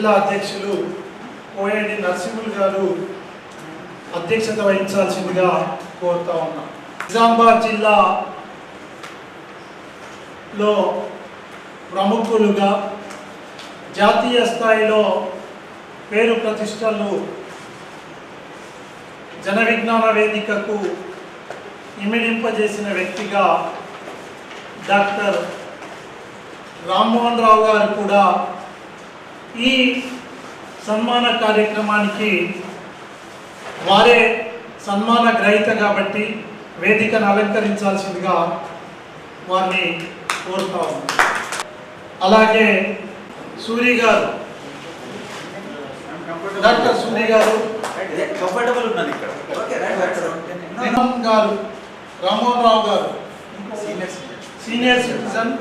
జిల్లా అధ్యక్షులు కోయేడి నరసింహులు గారు అధ్యక్షత వహించాల్సిందిగా కోరుతా ఉన్నాం. నిజామాబాద్ జిల్లాలో ప్రముఖులుగా జాతీయ స్థాయిలో పేరు ప్రతిష్టలు జన విజ్ఞాన వేదికకు ఇమిడింపజేసిన వ్యక్తిగా డాక్టర్ రామ్మోహన్ రావు గారు కూడా ఈ సన్మాన కార్యక్రమానికి వారే సన్మాన గ్రహీత కాబట్టి వేదికను అలంకరించాల్సిందిగా వారిని కోరుతా ఉన్నాం. అలాగే సూరి గారు, డాక్టర్ సూరి గారు కంఫర్టబుల్ ఉన్నది ఇక్కడ. గారు, రామ్మోహన్ రావు గారు సీనియర్ సిటిజన్.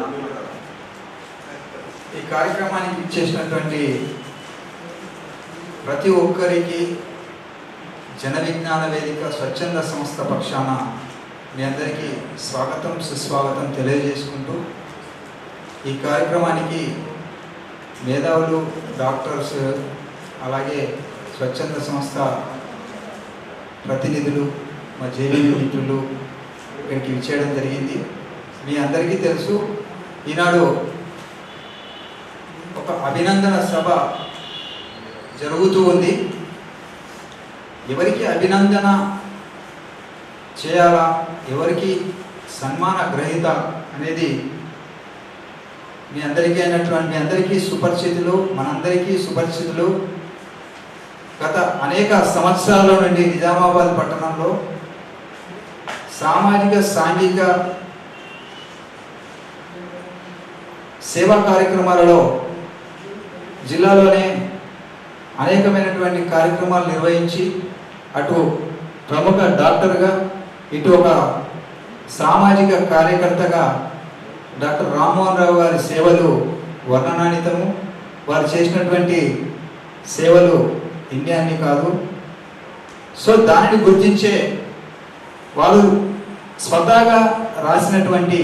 ఈ కార్యక్రమానికి ఇచ్చేసినటువంటి ప్రతి ఒక్కరికి జన విజ్ఞాన వేదిక స్వచ్ఛంద సంస్థ పక్షాన మీ అందరికీ స్వాగతం సుస్వాగతం తెలియజేసుకుంటూ, ఈ కార్యక్రమానికి మేధావులు, డాక్టర్స్, అలాగే స్వచ్ఛంద సంస్థ ప్రతినిధులు, మా జేవీవి మిత్రులు ఇక్కడికి విచ్చేయడం జరిగింది. మీ అందరికీ తెలుసు, ఈనాడు ఒక అభినందన సభ జరుగుతూ ఉంది. ఎవరికి అభినందన చేయాలా, ఎవరికి సన్మాన గ్రహీత అనేది మీ అందరికీ సుపరిచితులు, మనందరికీ సుపరిచితులు. గత అనేక సంవత్సరాల నుండి నిజామాబాద్ పట్టణంలో సామాజిక సాంఘిక సేవా కార్యక్రమాలలో జిల్లాలోనే అనేకమైనటువంటి కార్యక్రమాలు నిర్వహించి, అటు ప్రముఖ డాక్టర్గా, ఇటు ఒక సామాజిక కార్యకర్తగా డాక్టర్ రామ్మోహన్ రావు గారి సేవలు వర్ణనాతీతము. వారు చేసినటువంటి సేవలు ఇండియాని కాదు. సో దానిని గుర్తించే వాళ్ళు స్వతహాగా రాసినటువంటి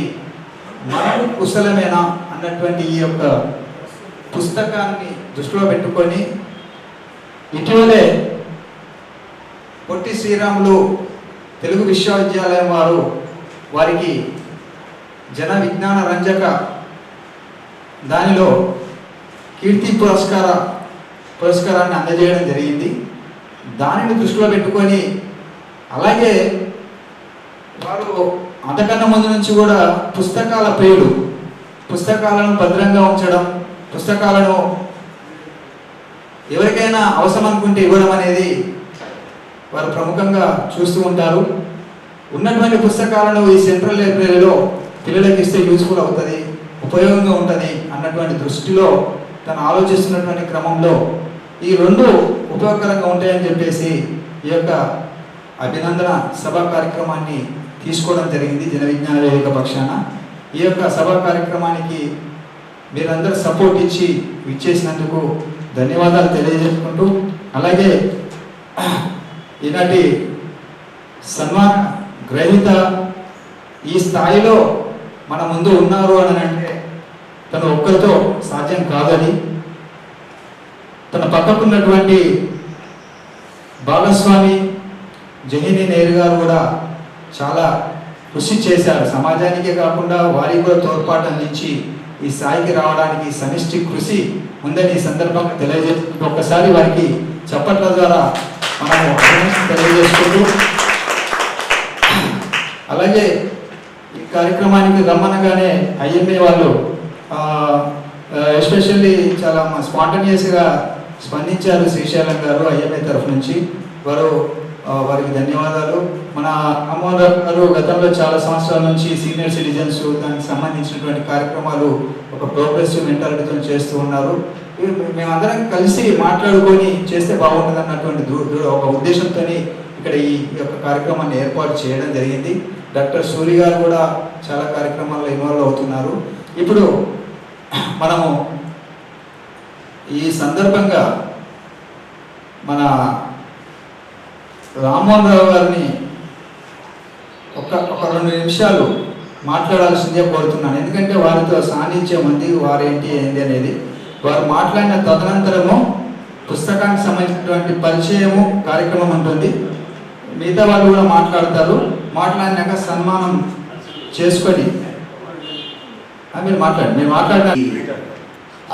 మనకు కుశలమేనా అన్నటువంటి ఈ యొక్క పుస్తకాన్ని దృష్టిలో పెట్టుకొని ఇటీవలే పొట్టి శ్రీరాములు తెలుగు విశ్వవిద్యాలయం వారికి జన విజ్ఞాన రంజక దానిలో కీర్తి పురస్కారాన్ని అందజేయడం జరిగింది. దానిని దృష్టిలో పెట్టుకొని, అలాగే వారు అంతకన్నా ముందు నుంచి కూడా పుస్తకాల ప్రియులు, పుస్తకాలను భద్రంగా ఉంచడం, పుస్తకాలను ఎవరికైనా అవసరం అనుకుంటే ఇవ్వడం అనేది వారు ప్రముఖంగా చూస్తూ ఉంటారు. ఉన్నటువంటి పుస్తకాలను ఈ సెంట్రల్ లైబ్రరీలో పిల్లలకి ఇస్తే యూజ్ఫుల్ అవుతుంది, ఉపయోగంగా ఉంటుంది అన్నటువంటి దృష్టిలో తను ఆలోచిస్తున్నటువంటి క్రమంలో ఈ రెండు ఉపయోగకరంగా ఉంటాయని చెప్పేసి ఈ యొక్క అభినందన సభా కార్యక్రమాన్ని తీసుకోవడం జరిగింది జన విజ్ఞాన వేదిక పక్షాన. ఈ యొక్క సభా కార్యక్రమానికి మీరందరూ సపోర్ట్ ఇచ్చి ఇచ్చేసినందుకు ధన్యవాదాలు తెలియజేసుకుంటూ, అలాగే ఈనాటి సన్మాన గ్రహీత ఈ స్థాయిలో మన ముందు ఉన్నారు అని అంటే తను ఒక్కరితో సాధ్యం కాదని, తన పక్కకున్నటువంటి బాలస్వామి జహిని నేరు గారు కూడా చాలా కృషి చేశారు. సమాజానికే కాకుండా వారికి కూడా తోడ్పాటు అందించి ఈ స్థాయికి రావడానికి సమిష్టి కృషి ఉందని ఈ సందర్భంగా తెలియజేస్తూ, ఒక్కసారి వారికి చప్పట్ల ద్వారా మనము తెలియజేసుకుంటూ, అలాగే ఈ కార్యక్రమానికి రమ్మనగానే ఐఎంఏ వాళ్ళు ఎస్పెషల్లీ చాలా స్పాంటనియస్గా స్పందించారు. శ్రీశైలం గారు ఐఎంఏ తరఫు నుంచి వారికి ధన్యవాదాలు. మన అమ్మోహన్ రావు గారు గతంలో చాలా సంవత్సరాల నుంచి సీనియర్ సిటిజన్స్ దానికి సంబంధించినటువంటి కార్యక్రమాలు ఒక ప్రోగ్రెసివ్ మెంటాలిటీతో చేస్తూ ఉన్నారు. మేమందరం కలిసి మాట్లాడుకొని చేస్తే బాగుంటుంది అన్నటువంటి ఒక ఉద్దేశంతో ఇక్కడ ఈ యొక్క కార్యక్రమాన్ని ఏర్పాటు చేయడం జరిగింది. డాక్టర్ సూరి గారు కూడా చాలా కార్యక్రమాల్లో ఇన్వాల్వ్ అవుతున్నారు. ఇప్పుడు మనము ఈ సందర్భంగా మన రామ్మోహన్ రావు గారిని ఒక 2 నిమిషాలు మాట్లాడాల్సిందే కోరుతున్నాను. ఎందుకంటే వారితో సాన్నిధ్యం ఉంది, వారేంటి ఏంటి అనేది వారు మాట్లాడిన తదనంతరము పుస్తకానికి సంబంధించినటువంటి పరిచయము కార్యక్రమం ఉంటుంది. మిగతా వాళ్ళు కూడా మాట్లాడతారు. మాట్లాడినాక సన్మానం చేసుకొని మీరు మాట్లాడిన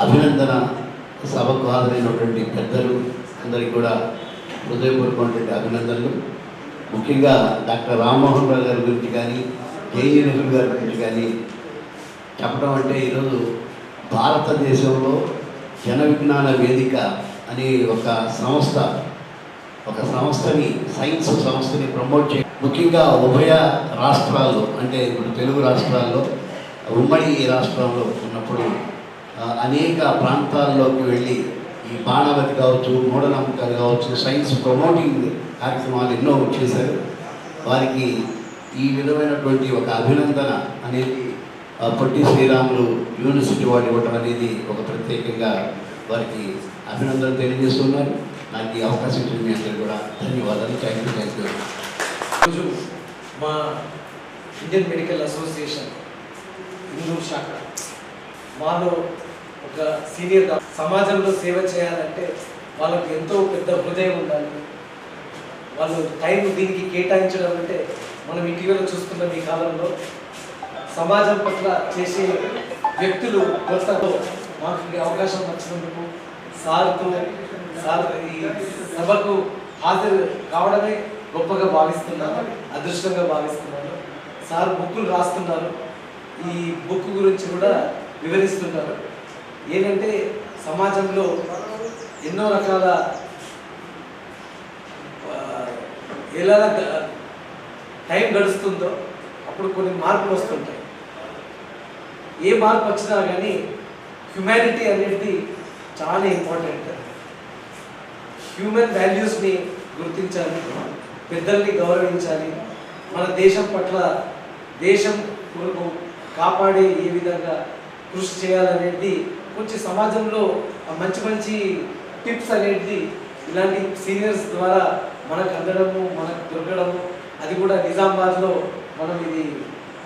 అభినందన సభకు హాజరైనటువంటి పెద్దలు అందరికీ కూడా హృదయపూర్వకమైనటువంటి అభినందనలు. ముఖ్యంగా డాక్టర్ రామ్మోహన్ రావు గారి గురించి కానీ కేఈ నెహ్రూ గారి గురించి కానీ చెప్పడం అంటే ఈరోజు భారతదేశంలో జన విజ్ఞాన వేదిక అనే ఒక సంస్థని సైన్స్ సంస్థని ప్రమోట్ చేయ ముఖ్యంగా ఉభయ రాష్ట్రాల్లో అంటే ఇప్పుడు తెలుగు రాష్ట్రాల్లో ఉమ్మడి రాష్ట్రంలో ఉన్నప్పుడు అనేక ప్రాంతాల్లోకి వెళ్ళి ఈ బాణావతి కావచ్చు, మూఢనమ్మకాలు కావచ్చు, సైన్స్ ప్రమోటింగ్ కార్యక్రమాలు ఎన్నో చేశారు. వారికి ఈ విధమైనటువంటి ఒక అభినందన అనేది పొట్టి శ్రీరాములు యూనివర్సిటీ వాళ్ళు ఇవ్వటం అనేది ఒక ప్రత్యేకంగా వారికి అభినందనలు తెలియజేస్తున్నారు. నాకు ఈ అవకాశం ఇచ్చిన మీ అందరూ కూడా ధన్యవాదాలు. Thank you. ఈరోజు మా ఇండియన్ మెడికల్ అసోసియేషన్ ఇందూరు శాఖ వాళ్ళు ఒక సీనియర్ సమాజంలో సేవ చేయాలంటే వాళ్ళకి ఎంతో పెద్ద హృదయం ఉండాలి. వాళ్ళు టైం దీనికి కేటాయించడం అంటే మనం ఇటీవల చూస్తున్న ఈ కాలంలో సమాజం పట్ల చేసే వ్యక్తులు కొత్తలో మాకు ఈ అవకాశం వచ్చినందుకు సార్ ఈ సభకు హాజరు కావడమే గొప్పగా భావిస్తున్నాను, అదృష్టంగా భావిస్తున్నాను. సార్ బుక్కులు రాస్తున్నారు, ఈ బుక్ గురించి కూడా వివరిస్తున్నారు. ఏంటంటే సమాజంలో ఎన్నో రకాల ఎలా టైం గడుస్తుందో అప్పుడు కొన్ని మార్పులు వస్తుంటాయి. ఏ మార్పు వచ్చినా కానీ హ్యుమానిటీ అనేది చాలా ఇంపార్టెంట్. హ్యూమన్ వాల్యూస్ని గుర్తించాలి, పెద్దల్ని గౌరవించాలి, మన దేశం పట్ల దేశం కొరకు కాపాడే ఏ విధంగా కృషి చేయాలనేది కొంచెం సమాజంలో మంచి మంచి టిప్స్ అనేది ఇలాంటి సీనియర్స్ ద్వారా మనకు అందడము, మనకు దొరకడము, అది కూడా నిజామాబాద్లో మనం ఇది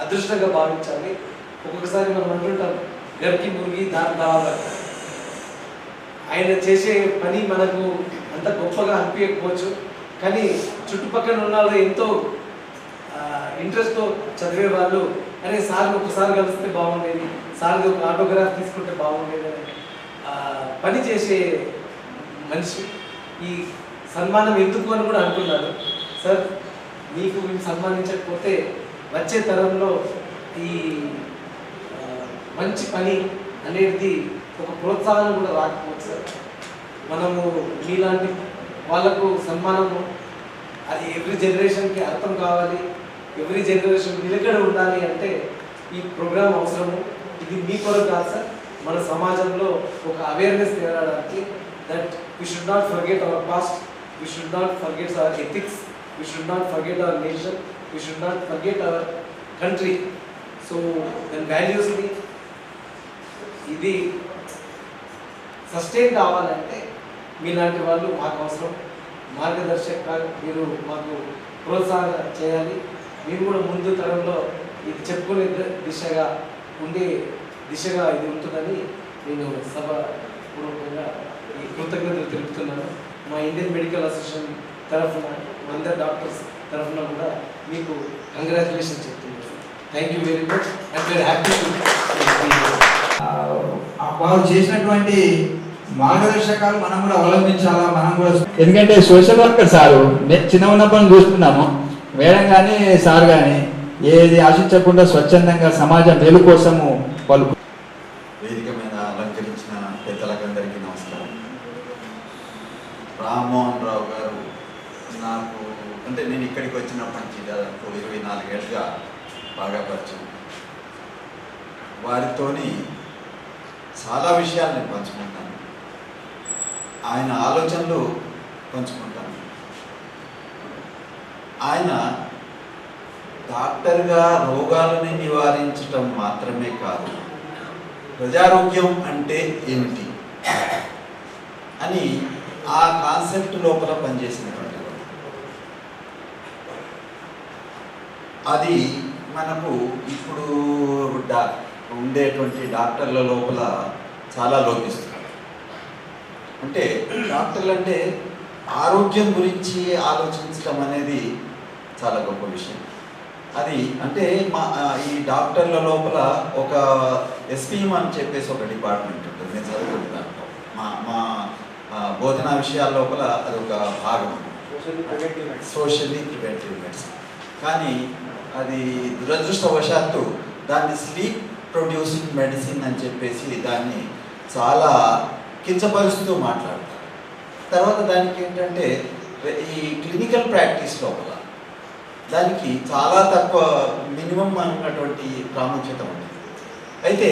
అదృష్టంగా భావించాలి. ఒక్కొక్కసారి మనం అంటుంటాం గర్కి మురిగి దాని దావా. ఆయన చేసే పని మనకు అంత గొప్పగా అనిపించకపోవచ్చు, కానీ చుట్టుపక్కల ఉన్న వాళ్ళు ఎంతో ఇంట్రెస్ట్తో చదివే వాళ్ళు అనే సార్ని ఒకసారి కలిస్తే బాగుండేది, సార్ది ఒక ఆటోగ్రాఫ్ తీసుకుంటే బాగుండేది అని పని చేసే మనిషి. ఈ సన్మానం ఎందుకు అని కూడా అంటున్నారు. సార్ మీకు సన్మానించకపోతే వచ్చే తరంలో ఈ మంచి పని అనేది ఒక ప్రోత్సాహం కూడా రాకపోవచ్చు సార్. మనము మీలాంటి వాళ్ళకు సన్మానము అది ఎవ్రీ జనరేషన్కి అర్థం కావాలి, ఎవ్రీ జనరేషన్ నిలకడ ఉండాలి అంటే ఈ ప్రోగ్రామ్ అవసరము. ఇది మీ కొరకు కాదు సార్, మన సమాజంలో ఒక అవేర్నెస్ తేవడానికి. That we should not forget our past, we should not forget our ethics, we should not forget our nation, we should not forget our country. So దాని వాల్యూస్ని ఇది సస్టైన్ కావాలంటే మీలాంటి వాళ్ళు మాకు అవసరం. మార్గదర్శకాలు మీరు మాకు ప్రోత్సాహం చేయాలి. మేము కూడా ముందు తరంలో ఇది చెప్పుకునే దిశగా ఉండే దిశగా ఇది ఉంటుందని నేను సభ పూర్వకంగా ఈ కృతజ్ఞతలు తెలుపుతున్నాను. మా ఇండియన్ మెడికల్ అసోసియేషన్ తరఫున, అందరు డాక్టర్స్ తరఫున కూడా మీకు కంగ్రాచులేషన్ చెప్తున్నాను. Thank you very much and very happy. వారు చేసినటువంటి మార్గదర్శకాలు మనం కూడా అవలంబించాలా. మనం కూడా ఎందుకంటే సోషల్ వర్కర్ సారు చిన్న ఉన్నప్పుడు చూస్తున్నాము, మేడం కానీ సార్ కానీ ఏది ఆశించకుండా స్వచ్ఛందంగా సమాజం మేలు కోసము వాళ్ళు. వేదిక మీద అలంకరించిన పెద్దలకందరికీ నమస్కారం. రామ్మోహన్ రావు గారు నాకు అంటే నేను ఇక్కడికి వచ్చినప్పటి నుంచి దాదాపు 24 ఏళ్ళుగా బాగా పరిచయం. వారితోని చాలా విషయాలు నేను పంచుకుంటాను, ఆయన ఆలోచనలు పంచుకుంటాను. ఆయన డాక్టర్గా రోగాలని నివారించటం మాత్రమే కాదు, ప్రజారోగ్యం అంటే ఏమిటి అని ఆ కాన్సెప్ట్ లోపల పనిచేసినటువంటి వాడు. అది మనకు ఇప్పుడు ఉండేటువంటి డాక్టర్ల లోపల చాలా లోపిస్తుంది. అంటే డాక్టర్లు అంటే ఆరోగ్యం గురించి ఆలోచించడం అనేది చాలా గొప్ప విషయం. అది అంటే ఈ డాక్టర్ల లోపల ఒక ఎస్పీఎం అని చెప్పేసి ఒక డిపార్ట్మెంట్ ఉంటుంది. నేను చదువుకుంటే దాంట్లో మా బోధనా విషయాల లోపల అది ఒక భాగం, సోషల్లీ ప్రివెంటివ్ మెడిసిన్. కానీ అది దురదృష్టవశాత్తు దాన్ని స్లీప్ ప్రొడ్యూసింగ్ మెడిసిన్ అని చెప్పేసి దాన్ని చాలా కించపరుస్తూ మాట్లాడతారు. తర్వాత దానికి ఏంటంటే ఈ క్లినికల్ ప్రాక్టీస్ లోపల దానికి చాలా తక్కువ మినిమం ఉన్నటువంటి ప్రాముఖ్యత ఉంది. అయితే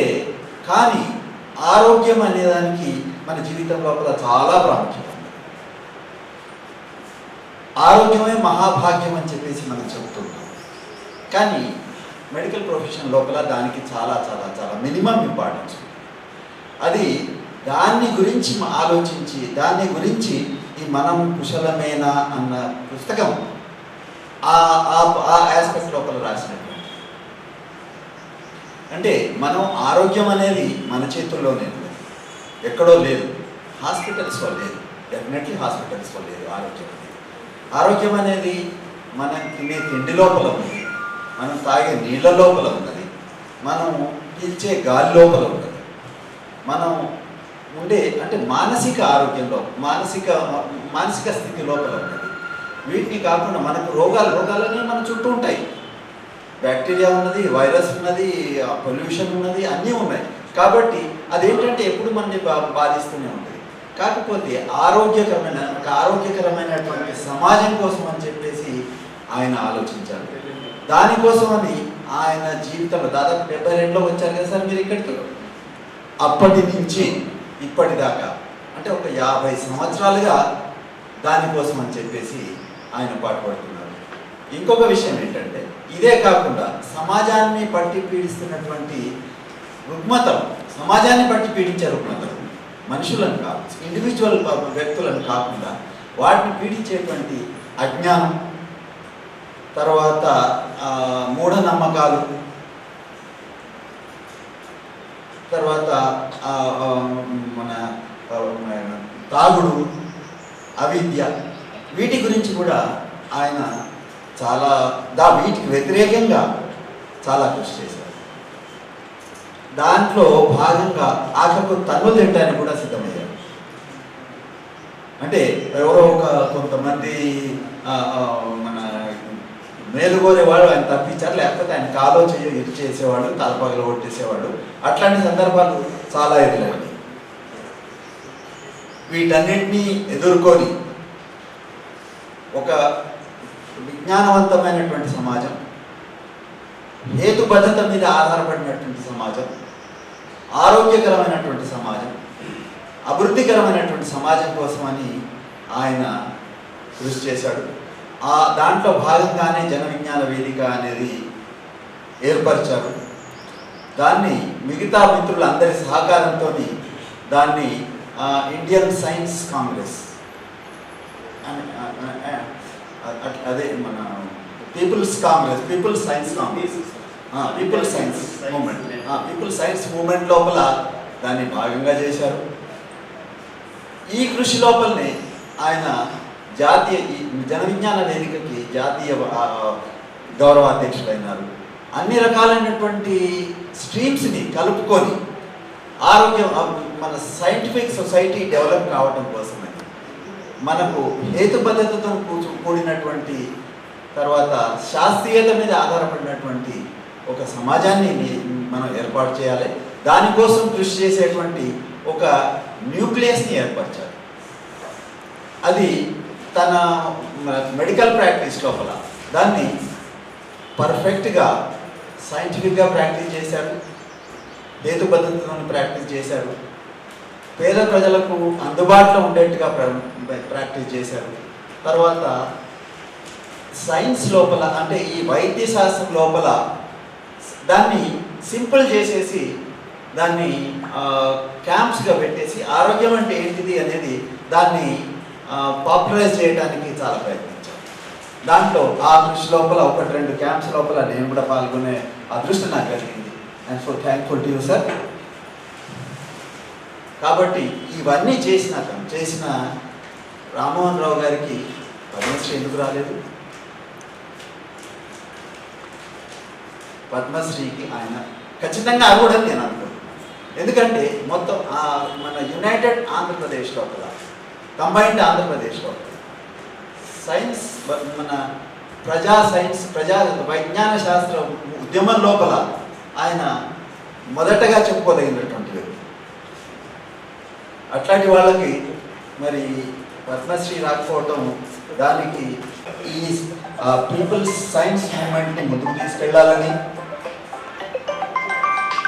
కానీ ఆరోగ్యం అనేదానికి మన జీవితం లోపల చాలా ప్రాముఖ్యత ఉంది. ఆరోగ్యమే మహాభాగ్యం అని చెప్పేసి మనం చెప్తున్నాం. కానీ మెడికల్ ప్రొఫెషన్ లోపల దానికి చాలా చాలా చాలా మినిమం ఇంపార్టెన్స్ ఉంది. అది దాన్ని గురించి ఆలోచించి దాని గురించి ఈ మనం కుశలమేనా అన్న పుస్తకం ఆ ఆస్పెక్ట్ లోపల రాసినటువంటి. అంటే మనం ఆరోగ్యం అనేది మన చేతుల్లోనే ఉంది, ఎక్కడో లేదు. హాస్పిటల్స్లో లేదు, డెఫినెట్లీ హాస్పిటల్స్లో లేదు ఆరోగ్యం అనేది. ఆరోగ్యం అనేది మనం తినే తిండి లోపల ఉంది, మనం తాగే నీళ్ళ లోపల ఉన్నది, మనం పీల్చే గాలి లోపల ఉన్నది, మనం ఉండే అంటే మానసిక ఆరోగ్యంలో మానసిక స్థితి లోపల ఉన్నది. వీటిని కాకుండా మనకు రోగాలనే మన చుట్టూ ఉంటాయి. బ్యాక్టీరియా ఉన్నది, వైరస్ ఉన్నది, పొల్యూషన్ ఉన్నది, అన్నీ ఉన్నాయి. కాబట్టి అదేంటంటే ఎప్పుడు మనని బాధిస్తూనే ఉంటుంది. కాకపోతే ఆరోగ్యకరమైనటువంటి సమాజం కోసం అని చెప్పేసి ఆయన ఆలోచించారు. దానికోసమని ఆయన జీవితంలో దాదాపు 72లో వచ్చారు కదా సార్ మీరు ఇక్కడికి. అప్పటి నుంచి ఇప్పటిదాకా అంటే ఒక 50 సంవత్సరాలుగా దానికోసం అని చెప్పేసి ఆయన పాటుపడుతున్నారు. ఇంకొక విషయం ఏంటంటే ఇదే కాకుండా సమాజాన్ని పట్టి పీడిస్తున్నటువంటి రుగ్మతలు, సమాజాన్ని పట్టి పీడించే రుగ్మతలు, మనుషులను కాదు, ఇండివిజువల్ వ్యక్తులను కాకుండా వాటిని పీడించేటువంటి అజ్ఞానం, తర్వాత మూఢనమ్మకాలు, తర్వాత మన తాగుడు, అవిద్య, వీటి గురించి కూడా ఆయన చాలా వీటికి వ్యతిరేకంగా చాలా కృషి చేశారు. దాంట్లో భాగంగా ఆఖరికి తన్నులు తినడానికి కూడా సిద్ధమయ్యారు. అంటే ఎవరో కొంతమంది మన మేలుగోరేవాడు ఆయన తప్పించారు, లేకపోతే ఆయన కాలో చెయ్యి ఇది చేసేవాడు, తలపగలు కొట్టేసేవాడు. అట్లాంటి సందర్భాలు చాలా ఎదురయ్యాయి. వీటన్నిటినీ ఎదుర్కొని ఒక విజ్ఞానవంతమైనటువంటి సమాజం, హేతుబద్ధత మీద ఆధారపడినటువంటి సమాజం, ఆరోగ్యకరమైనటువంటి సమాజం, అభివృద్ధికరమైనటువంటి సమాజం కోసమని ఆయన కృషి చేశాడు. దాంట్లో భాగంగానే జన విజ్ఞాన వేదిక అనేది ఏర్పరిచారు. దాన్ని మిగతా మిత్రులందరి సహకారంతో దాన్ని ఇండియన్ సైన్స్ కాంగ్రెస్ అదే మన పీపుల్స్ సైన్స్ మూమెంట్ లోపల దాన్ని భాగంగా చేశారు. ఈ కృషి లోపలనే ఆయన జాతీయ జన విజ్ఞాన వేదికకి జాతీయ గౌరవాధ్యక్షుడైనారు. అన్ని రకాలైనటువంటి స్ట్రీమ్స్ని కలుపుకొని ఆరోగ్యం మన సైంటిఫిక్ సొసైటీ డెవలప్ కావడం కోసమని మనకు హేతుబద్ధతతో కూడినటువంటి తర్వాత శాస్త్రీయత మీద ఆధారపడినటువంటి ఒక సమాజాన్ని మనం ఏర్పాటు చేయాలి. దానికోసం కృషి చేసేటువంటి ఒక న్యూక్లియస్ని ఏర్పరచాలి. అది తన మెడికల్ ప్రాక్టీస్ లోపల దాన్ని పర్ఫెక్ట్గా సైంటిఫిక్గా ప్రాక్టీస్ చేశారు, హేతుబద్ధతను ప్రాక్టీస్ చేశారు, పేద ప్రజలకు అందుబాటులో ఉండేట్టుగా ప్రాక్టీస్ చేశారు. తర్వాత సైన్స్ లోపల అంటే ఈ వైద్య శాస్త్రం లోపల దాన్ని సింపుల్ చేసేసి దాన్ని క్యాంప్స్గా పెట్టేసి ఆరోగ్యం అంటే ఏంటిది అనేది దాన్ని పాపులరైజ్ చేయడానికి చాలా ప్రయత్నించారు. దాంట్లో ఆ కృషి లోపల 1-2 క్యాంప్స్ లోపల నేను కూడా పాల్గొనే అదృష్టం నాకు కలిగింది. And so thankful to you sir. కాబట్టి ఇవన్నీ చేసిన రామ్మోహన్ రావు గారికి పద్మశ్రీ ఎందుకు రాలేదు? పద్మశ్రీకి ఆయన ఖచ్చితంగా అర్హుడని నేను అనుకుంటున్నాను. ఎందుకంటే మొత్తం మన యునైటెడ్ ఆంధ్రప్రదేశ్ లోపల, కంబైన్డ్ ఆంధ్రప్రదేశ్ లోపల సైన్స్, మన ప్రజా వైజ్ఞాన శాస్త్ర ఉద్యమం లోపల ఆయన మొదటగా చెప్పుకోదగినటువంటి వ్యక్తి. అట్లాంటి వాళ్ళకి మరి పద్మశ్రీ రాకపోవటం, దానికి ఈ పీపుల్స్ సైన్స్ మూవ్మెంట్ని ముందుకు తీసుకెళ్లాలని,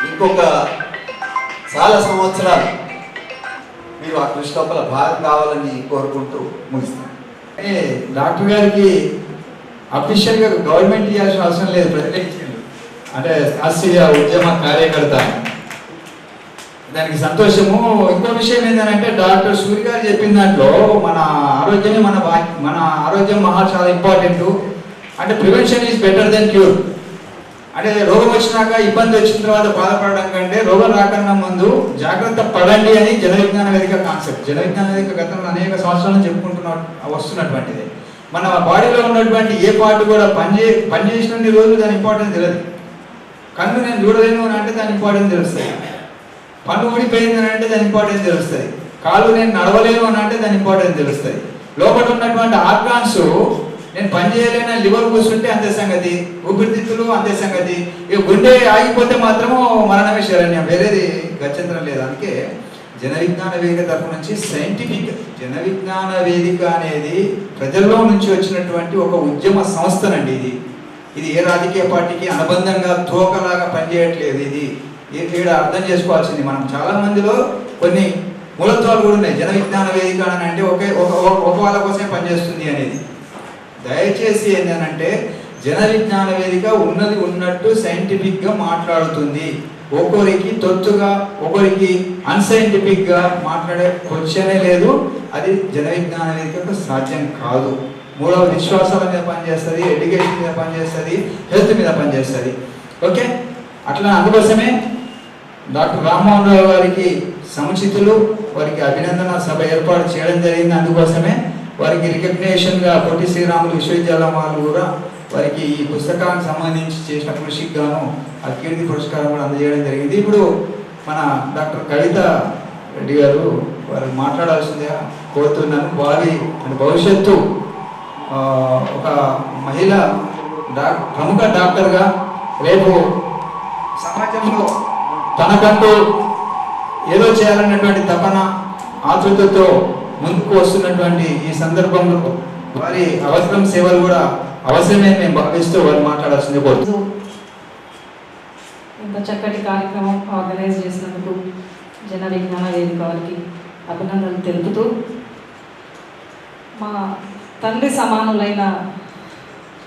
ఇంకొక చాలా సంవత్సరాలు మీరు ఆ కృషి లోపల భాగం కావాలని కోరుకుంటూ ముగిస్తాను. డాక్టర్ గారికి అఫీషియల్గా గవర్నమెంట్ ఇవ్వాల్సిన అవసరం లేదు, ప్రజలే ఇచ్చిండు. అంటే శాస్త్రీయ ఉద్యమ కార్యకర్త, దానికి సంతోషము. ఇంకో విషయం ఏంటంటే డాక్టర్ సూర్య గారు చెప్పిన దాంట్లో మన ఆరోగ్యమే మన ఆరోగ్యం చాలా ఇంపార్టెంట్. అంటే prevention is better than cure. అంటే రోగం వచ్చినాక, ఇబ్బంది వచ్చిన తర్వాత బాధపడడం కంటే రోగం రాకన్నా ముందు జాగ్రత్త పడండి అని జన విజ్ఞాన వేదిక కాన్సెప్ట్. జన విజ్ఞాన వేదిక గతంలో అనేక సంవత్సరాలు వస్తున్నటువంటిది. మన బాడీలో ఉన్నటువంటి ఏ పార్ట్ కూడా పనిచేసిన రోజు దాని ఇంపార్టెన్స్ తెలియదు. కన్ను నేను చూడలేను అని అంటే దాని ఇంపార్టెన్స్ తెలుస్తుంది. పన్ను ఊడిపోయింది అని అంటే దాని ఇంపార్టెన్స్ తెలుస్తుంది. కాళ్ళు నేను నడవలేను అని అంటే దాని ఇంపార్టెన్స్ తెలుస్తుంది. లోపల ఉన్నటువంటి ఆర్గాన్స్ నేను పని చేయలేని లివర్ కూర్చుంటే అంతే సంగతి, ఊపిరితిత్తులు అంతే సంగతి, ఇక గుండె ఆగిపోతే మాత్రము మరణమే శరణ్యం, వేరేది గత్యంతరం లేదు. అందుకే జన విజ్ఞాన వేదిక తరపు నుంచి సైంటిఫిక్ జన విజ్ఞాన వేదిక అనేది ప్రజల్లో నుంచి వచ్చినటువంటి ఒక ఉద్యమ సంస్థనండి. ఇది ఏ రాజకీయ పార్టీకి అనుబంధంగా తోకలాగా పనిచేయట్లేదు. ఇది ఇక్కడ అర్థం చేసుకోవాల్సింది. మనం చాలా మందిలో కొన్ని మూలత్వాలు కూడా ఉన్నాయి. జన విజ్ఞాన వేదిక అని అంటే ఒక వాళ్ళ కోసమే పనిచేస్తుంది అనేది. దయచేసి ఏంటంటే జన విజ్ఞాన వేదిక ఉన్నది ఉన్నట్టు సైంటిఫిక్గా మాట్లాడుతుంది. ఒకరికి తొత్తుగా, ఒకరికి అన్సైంటిఫిక్గా మాట్లాడే క్వశ్చనే లేదు. అది జన విజ్ఞాన వేదికకు సాధ్యం కాదు. మూడవ విశ్వాసాల మీద పనిచేస్తుంది, ఎడ్యుకేషన్ మీద పనిచేస్తుంది, హెల్త్ మీద పనిచేస్తుంది. ఓకే, అట్లా అందుకోసమే డాక్టర్ రామ్మోహన్ రావు గారికి సముచితులు, వారికి అభినందన సభ ఏర్పాటు చేయడం జరిగింది. అందుకోసమే వారికి రికగ్నేషన్గా పొట్టి శ్రీరాములు విశ్వవిద్యాలయం వాళ్ళు కూడా వారికి ఈ పుస్తకానికి సంబంధించి చేసిన కృషికి గాను ఆ కీర్తి పురస్కారం కూడా అందజేయడం జరిగింది. ఇప్పుడు మన డాక్టర్ కవిత రెడ్డి గారు వారు మాట్లాడాల్సిందిగా కోరుతున్నాను. వారి భవిష్యత్తు ఒక మహిళ ప్రముఖ డాక్టర్గా రేపు సమాజంలో తనకంటూ ఏదో చేయాలన్నటువంటి తపన, ఆతృతతో ముందుకు వస్తున్నటువంటి ఈ సందర్భంలో వారి అవసరం సేవలు కూడా అవసరమే మేము భావిస్తూ వారు మాట్లాడాల్సింది కోరుతున్నాం. ఇంత చక్కటి కార్యక్రమం ఆర్గనైజ్ చేసినందుకు జన విజ్ఞాన వేదిక వారికి అభినందనలు తెలుపుతూ, మా తండ్రి సమానులైన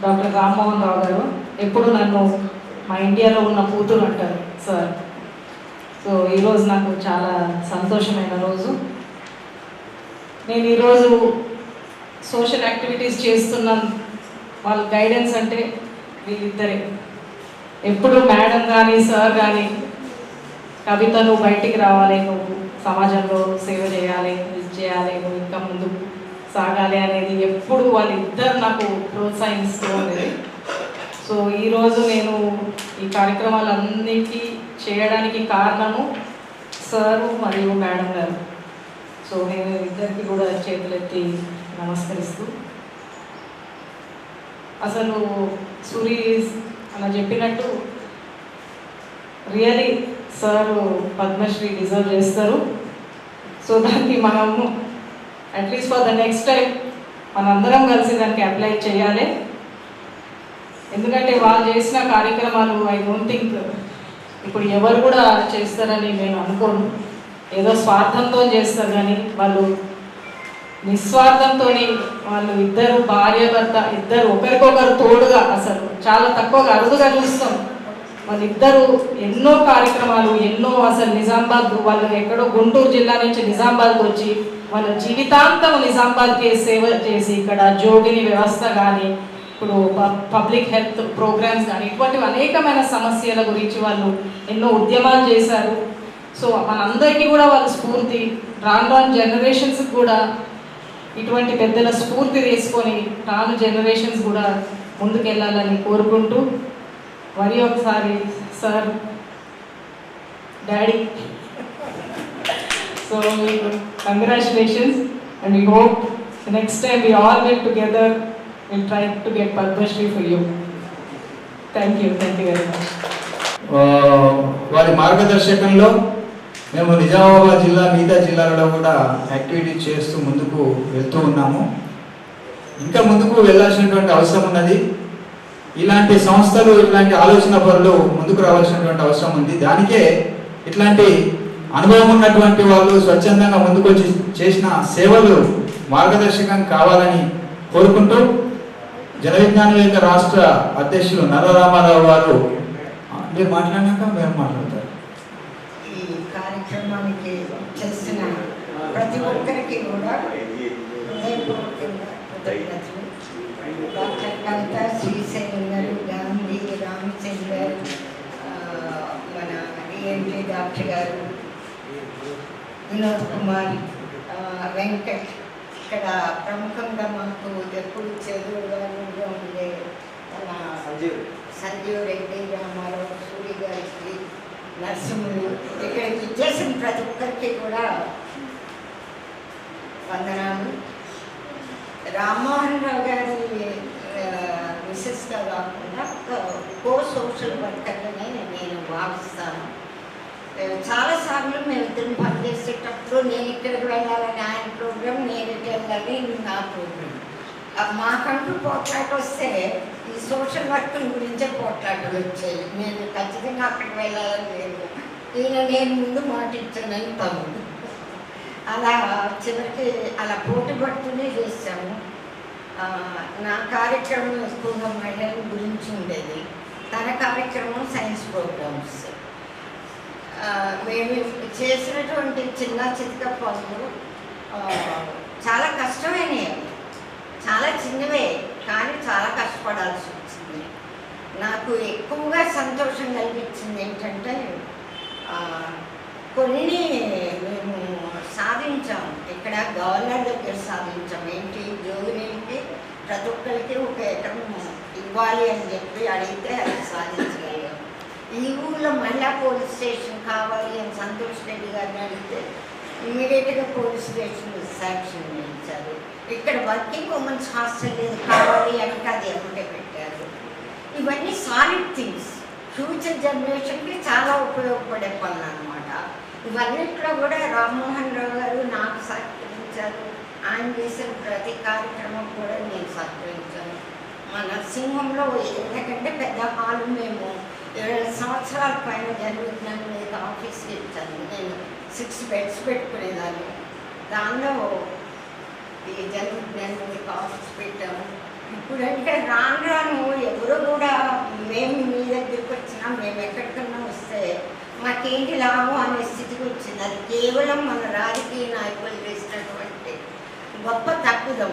డాక్టర్ రామ్మోహన్ రావు గారు ఎప్పుడు నన్ను మా ఇండియాలో ఉన్న కూతురు అంటారు సార్. సో ఈరోజు నాకు చాలా సంతోషమైన రోజు. నేను ఈరోజు సోషల్ యాక్టివిటీస్ చేస్తున్నాను, వాళ్ళ గైడెన్స్ అంటే వీళ్ళిద్దరే. ఎప్పుడు మేడం కానీ సార్ కానీ కవిత నువ్వు బయటికి రావాలి, నువ్వు సమాజంలో సేవ చేయాలి, ఇది చేయాలి, నువ్వు ఇంకా ముందుకు సాగాలి అనేది ఎప్పుడు వాళ్ళిద్దరు నాకు ప్రోత్సహిస్తూ ఉండేది. సో ఈరోజు నేను ఈ కార్యక్రమాలన్నిటికీ చేయడానికి కారణము సారు మరియు మేడం గారు. సో నేను ఇద్దరికి కూడా చేతులెత్తి నమస్కరిస్తూ, అసలు సూరి అలా చెప్పినట్టు రియలీ సార్ పద్మశ్రీ డిజర్వ్ చేస్తారు. సో దానికి మనము at least for the next time మనందరం కలిసి దానికి అప్లై చేయాలి. ఎందుకంటే వాళ్ళు చేసిన కార్యక్రమాలు ఐ డోంట్ థింక్ ఇప్పుడు ఎవరు కూడా చేస్తారని నేను అనుకోను. ఏదో స్వార్థంతో చేస్తారు, కానీ వాళ్ళు నిస్వార్థంతో వాళ్ళు ఇద్దరు భార్య భర్త ఇద్దరు ఒకరికొకరు తోడుగా, అసలు చాలా తక్కువగా అరుదుగా చూస్తాం. వాళ్ళిద్దరూ ఎన్నో కార్యక్రమాలు, ఎన్నో అసలు నిజామాబాద్, వాళ్ళు ఎక్కడో గుంటూరు జిల్లా నుంచి నిజామాబాద్కి వచ్చి వాళ్ళ జీవితాంతం నిజామాబాద్కి సేవ చేసి ఇక్కడ జోగిని వ్యవస్థ కానీ, ఇప్పుడు పబ్లిక్ హెల్త్ ప్రోగ్రామ్స్ కానీ, ఇటువంటివి అనేకమైన సమస్యల గురించి వాళ్ళు ఎన్నో ఉద్యమాలు చేశారు. సో మనందరికీ కూడా వాళ్ళ స్ఫూర్తి, రాను జనరేషన్స్ కూడా ఇటువంటి పెద్దల స్ఫూర్తి తీసుకొని రాను జనరేషన్స్ కూడా ముందుకెళ్ళాలని కోరుకుంటూ మరి ఒకసారి sir, daddy, so congratulations and we hope next time we all get together and try to get Padma Shri for you. Thank you very much. వారి మార్గదర్శకంలో మేము నిజామాబాద్ జిల్లా మిగతా జిల్లాలలో కూడా యాక్టివిటీ చేస్తూ ముందుకు వెళ్తూ ఉన్నాము. ఇంకా ముందుకు వెళ్ళాల్సినటువంటి అవసరం ఉన్నది. ఇలాంటి సంస్థలు, ఇట్లాంటి ఆలోచన పరులు ముందుకు రావాల్సినటువంటి అవసరం ఉంది. దానికే ఇట్లాంటి అనుభవం ఉన్నటువంటి వాళ్ళు స్వచ్ఛందంగా ముందుకు వచ్చి చేసిన సేవలు మార్గదర్శకం కావాలని కోరుకుంటూ జన విజ్ఞాన వేదిక రాష్ట్ర అధ్యక్షులు నరరామారావు గారు, మీరు మాట్లాడినాక మేము మాట్లాడతారు. ఈ కార్యక్రమానికి చేసిన ప్రతి ఒక్కరికి కూడా హృదయపూర్వకంగా కృతజ్ఞతలు. డాక్టర్ కవిత, శ్రీశైలం గారు, గాంధీ, రామచంద్ర, మన డిఎన్టీ డాక్టర్ గారు, వినోద్ కుమార్, వెంకట్, ఇక్కడ ప్రముఖంగా మాకు ఎప్పుడు చదువుగా ఉండే మన సంజీవ్ రెడ్డి, రామారావు, సూరి గారికి, నరసింహులు, ఇక్కడికి చేసిన ప్రతి ఒక్కరికి కూడా వందనాలు. రామ్మోహన్ రావు గారి మిసెస్గా కాకుండా కో సోషల్ వర్కర్గానే నేను భావిస్తాను. చాలాసార్లు మేము ఇద్దరు పనిచేసేటప్పుడు నేను ఇక్కడికి వెళ్ళాలని ఆయన ప్రోగ్రామ్, నేను ఇటు వెళ్ళాలి నా ప్రోగ్రామ్. మాకంటూ పోట్లాట వస్తే ఈ సోషల్ వర్క్ గురించే పోట్లాటలు వచ్చాయి. నేను ఖచ్చితంగా అక్కడికి వెళ్ళాలని లేదు, నేను ముందు మాట ఇచ్చానని తమ్ముడు. అలా చివరికి అలా పోటీ పడుతూనే చేశాము. నా కార్యక్రమం ఎక్కువగా మహిళల గురించి ఉండేది, తన కార్యక్రమం సైన్స్ ప్రోగ్రామ్స్. మేము చేసినటువంటి చిన్న చితక పనులు చాలా కష్టమైనవి, చాలా చిన్నవే కానీ చాలా కష్టపడాల్సి వచ్చింది. నాకు ఎక్కువగా సంతోషం కలిగించింది ఏంటంటే కొన్ని మేము సాధించాము. ఇక్కడ గవర్నర్ దగ్గర సాధించాము. ఏంటి, జోగినీకి ప్రతి ఒక్కరికి ఒక ఎకరం ఇవ్వాలి అని చెప్పి అడిగితే అది సాధించగలిగాం. ఈ ఊళ్ళో మహిళా పోలీస్ స్టేషన్ కావాలి అని సంతోష్ రెడ్డి గారిని అడిగితే ఇమ్మీడియట్గా పోలీస్ స్టేషన్ శాంక్షన్ చేయించారు. ఇక్కడ వర్కింగ్ ఉమెన్స్ హాస్టల్ లేదు కావాలి అంటే అది ఎమ్మటే పెట్టారు. ఇవన్నీ సాలిడ్ థింగ్స్, ఫ్యూచర్ జనరేషన్కి చాలా ఉపయోగపడే పనులు అనమాట. ఇవన్నిట్లో కూడా రామ్మోహన్ రావు గారు నాకు సహకరించారు. ఆయన చేసిన ప్రతి కార్యక్రమం కూడా నేను సహకరించాను. మా నరసింహంలో ఎందుకంటే పెద్ద హాలు మేము 20 సంవత్సరాల పైన జరుగుతున్నాను. నేను ఆఫీస్కి ఇచ్చాను. నేను 6 బెడ్స్ పెట్టుకునేదాన్ని. దానిలో ఈ జరుగుతున్నాను ఆఫీస్ పెట్టాము. ఇప్పుడంటే రాను రాను ఎవరు కూడా మేము మీ దగ్గరికి వచ్చినా, మేము ఎక్కడికన్నా వస్తే మాకేంటి లాభం అనే స్థితికి వచ్చింది. అది కేవలం మన రాజకీయ నాయకులు చేసినటువంటి గొప్ప తప్పుదం.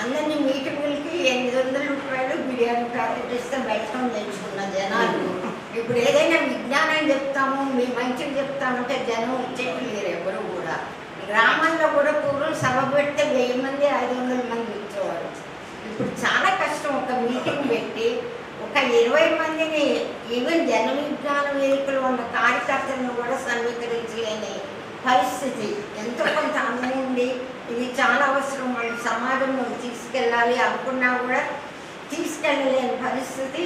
అందరినీ మీటింగులకి 800 రూపాయలు బిర్యానీ ప్యాకెట్ ఇస్తే బయటం నేర్చుకున్న జనాలు ఇప్పుడు ఏదైనా విజ్ఞానం చెప్తాము, మీ మంచిగా చెప్తామంటే జనం వచ్చేది లేరు ఎవరు కూడా. గ్రామాల్లో కూడా పూర్వం సభ పెడితే 1000 మంది 500 మంది వచ్చేవారు. ఇప్పుడు చాలా కష్టం. ఒక మీటింగ్ పెట్టి ఒక 20 మందిని, ఈవెన్ జన విజ్ఞాన వేదికలు ఉన్న కార్యకర్తలను కూడా సమీకరించలేని పరిస్థితి. ఎంతో కొంత అందం ఉంది, ఇది చాలా అవసరం, మనం సమాజంలో తీసుకెళ్ళాలి అనుకున్నా కూడా తీసుకెళ్ళలేని పరిస్థితి.